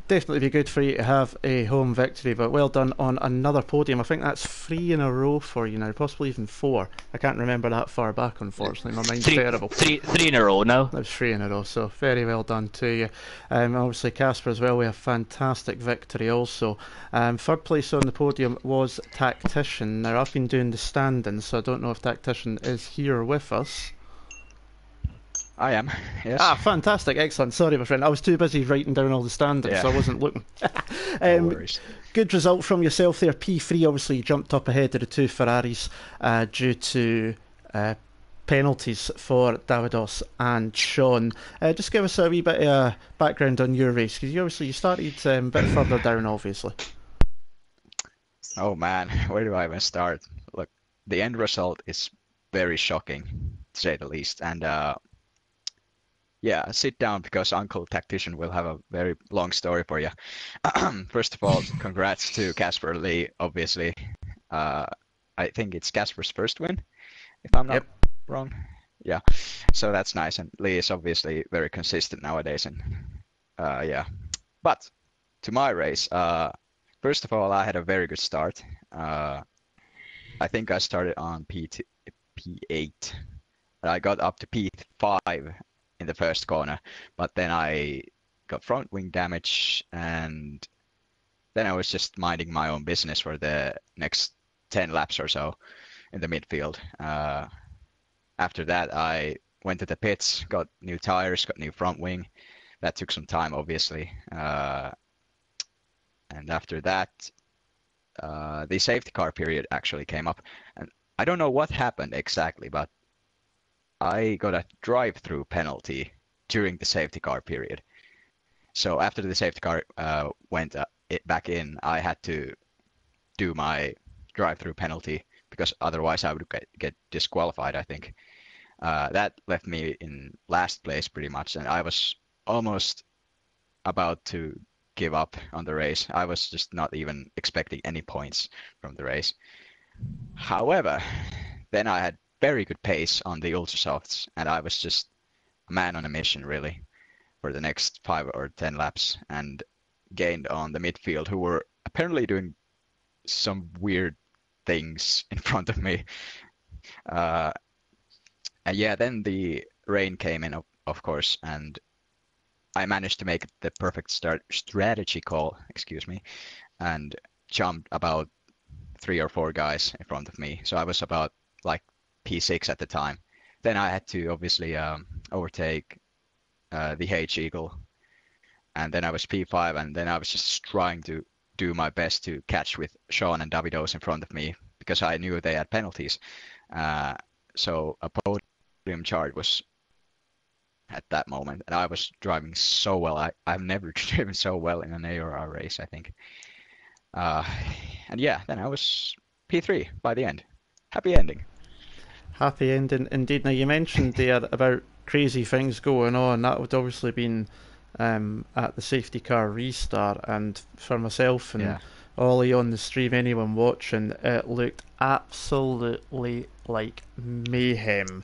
S1: Definitely be good for you to have a home victory, but well done on another podium. I think that's 3 in a row for you now, possibly even 4. I can't remember that far back, unfortunately. My mind's terrible.
S4: Three in a row now.
S1: That was 3 in a row, so very well done to you. Obviously, Casper as well, we have fantastic victory also. 3rd place on the podium was Tactician. Now, I've been doing the standings, so I don't know if Tactician is here with us.
S5: I am, yes.
S1: Ah, fantastic, excellent. Sorry, my friend, I was too busy writing down all the standings, so I wasn't looking.
S5: No worries.
S1: Good result from yourself there. P3, obviously, you jumped up ahead of the 2 Ferraris due to penalties for Davidos and Sean. Just give us a wee bit of background on your race, because you started a bit further down, obviously.
S5: Oh man, where do I even start? Look, the end result is very shocking, to say the least, and yeah, sit down because Uncle Tactician will have a very long story for you. First of all, congrats to Casper Lee, obviously. I think it's Casper's first win, if I'm not wrong. Yeah, so that's nice. And Lee is obviously very consistent nowadays. And yeah, but to my race, first of all, I had a very good start. I think I started on P8. I got up to P5 in the first corner, but then I got front wing damage, and then I was just minding my own business for the next 10 laps or so in the midfield. After that, I went to the pits, got new tires, got new front wing. That took some time, obviously. And after that, the safety car period actually came up. And I don't know what happened exactly, but I got a drive-through penalty during the safety car period. So after the safety car went back in, I had to do my drive-through penalty because otherwise I would get disqualified, I think. That left me in last place pretty much, and I was almost about to give up on the race. I was just not even expecting any points from the race. However, then I had very good pace on the Ultrasofts, and I was just a man on a mission, really, for the next 5 or 10 laps, and gained on the midfield, who were apparently doing some weird things in front of me. And yeah, then the rain came in, of course, and I managed to make the perfect strategy call, and jumped about 3 or 4 guys in front of me. So I was about like P6 at the time. Then I had to obviously overtake the H-Eagle, and then I was P5, and then I was just trying to do my best to catch with Sean and Davidos in front of me because I knew they had penalties. So a podium chart was at that moment, and I was driving so well. I've never driven so well in an AOR race, I think. And yeah, then I was P3 by the end. Happy ending.
S1: Happy ending indeed. Now, you mentioned there about crazy things going on. That would obviously been at the safety car restart, and for myself and Ollie on the stream, anyone watching, it looked absolutely like mayhem.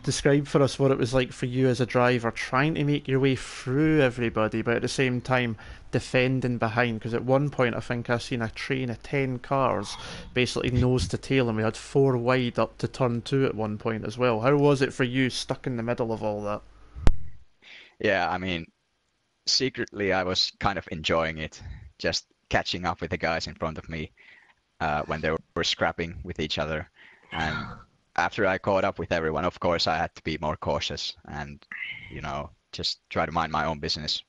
S1: Describe for us what it was like for you as a driver, trying to make your way through everybody, but at the same time defending behind, because at one point I think I seen a train of 10 cars basically nose to tail, and we had 4 wide up to turn 2 at one point as well. How was it for you stuck in the middle of all that?
S5: Yeah, I mean, secretly I was kind of enjoying it, just catching up with the guys in front of me when they were scrapping with each other. And after I caught up with everyone, of course, I had to be more cautious and, just try to mind my own business,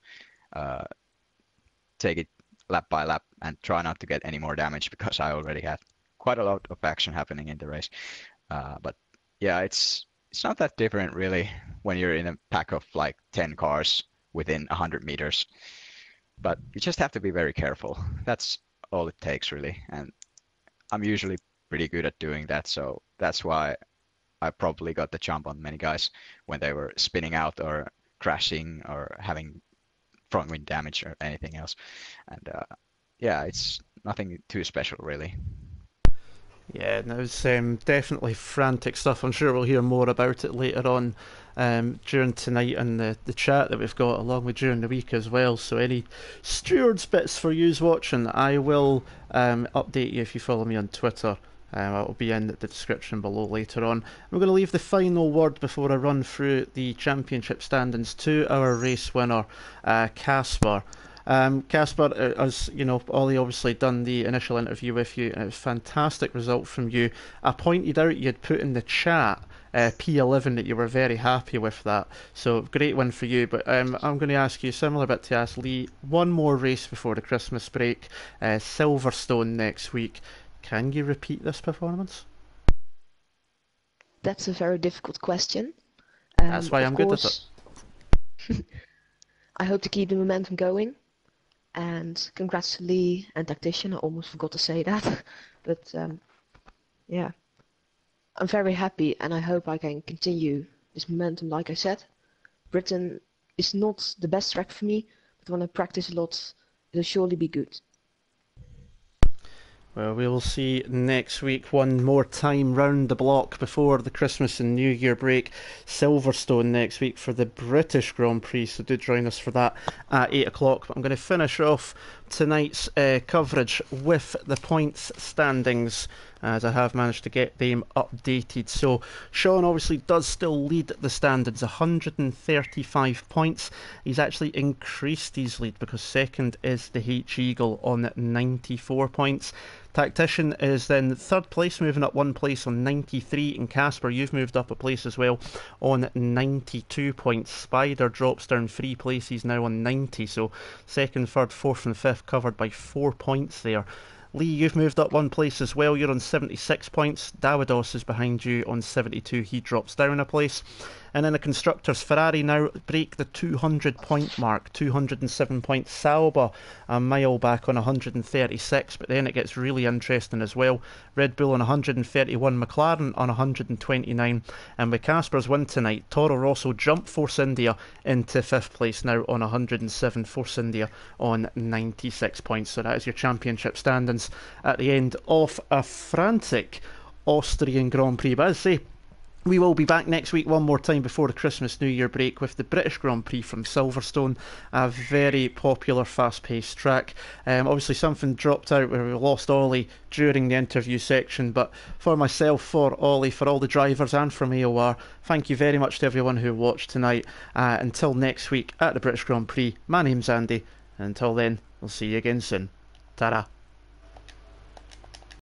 S5: take it lap by lap, and try not to get any more damage because I already had quite a lot of action happening in the race. But yeah, it's not that different really when you're in a pack of like 10 cars within 100 meters. But you just have to be very careful. That's all it takes, really. And I'm usually pretty good at doing that, so that's why I probably got the jump on many guys when they were spinning out or crashing or having front wing damage or anything else. And yeah, it's nothing too special, really.
S1: Yeah, no, it's definitely frantic stuff. I'm sure we'll hear more about it later on during tonight and the chat that we've got, along with during the week as well. So any stewards bits for yous watching, I will update you if you follow me on Twitter. It'll be in the description below later on. I'm going to leave the final word before I run through the championship standings to our race winner, Casper. Casper, as you know, Ollie obviously done the initial interview with you, and it was a fantastic result from you. I pointed out you had put in the chat P11 that you were very happy with that, so great win for you. But I'm going to ask you a similar bit to ask Lee. One more race before the Christmas break, Silverstone next week. Can you repeat this performance?
S3: That's a very difficult question.
S1: That's why I'm good at it.
S3: I hope to keep the momentum going. And congrats to Lee and Tactician. I almost forgot to say that. But yeah, I'm very happy, and I hope I can continue this momentum. Like I said, Britain is not the best track for me, but when I practice a lot, it'll surely be good.
S1: Well, we will see next week one more time round the block before the Christmas and New Year break. Silverstone next week for the British Grand Prix, so do join us for that at 8 o'clock. But I'm going to finish off tonight's coverage with the points standings, as I have managed to get them updated. So Sean obviously does still lead the standings, 135 points. He's actually increased his lead because second is the H-Eagle on 94 points. Tactician is then third place, moving up one place on 93, and Casper, you've moved up a place as well on 92 points. Spider drops down 3 places now on 90, so second, third, fourth and fifth covered by 4 points there. Lee, you've moved up one place as well. You're on 76 points. Dawidos is behind you on 72. He drops down a place. And then the constructors, Ferrari now break the 200 point mark. 207 points. Sauber a mile back on 136. But then it gets really interesting as well. Red Bull on 131. McLaren on 129. And with Casper's win tonight, Toro Rosso jump Force India into 5th place now on 107. Force India on 96 points. So that is your championship standings at the end of a frantic Austrian Grand Prix. But as I say, we will be back next week one more time before the Christmas New Year break with the British Grand Prix from Silverstone, a very popular fast-paced track. Obviously something dropped out where we lost Ollie during the interview section, but for myself, for Ollie, for all the drivers and from AOR, thank you very much to everyone who watched tonight. Until next week at the British Grand Prix, my name's Andy, and until then, we'll see you again soon. Ta-ra.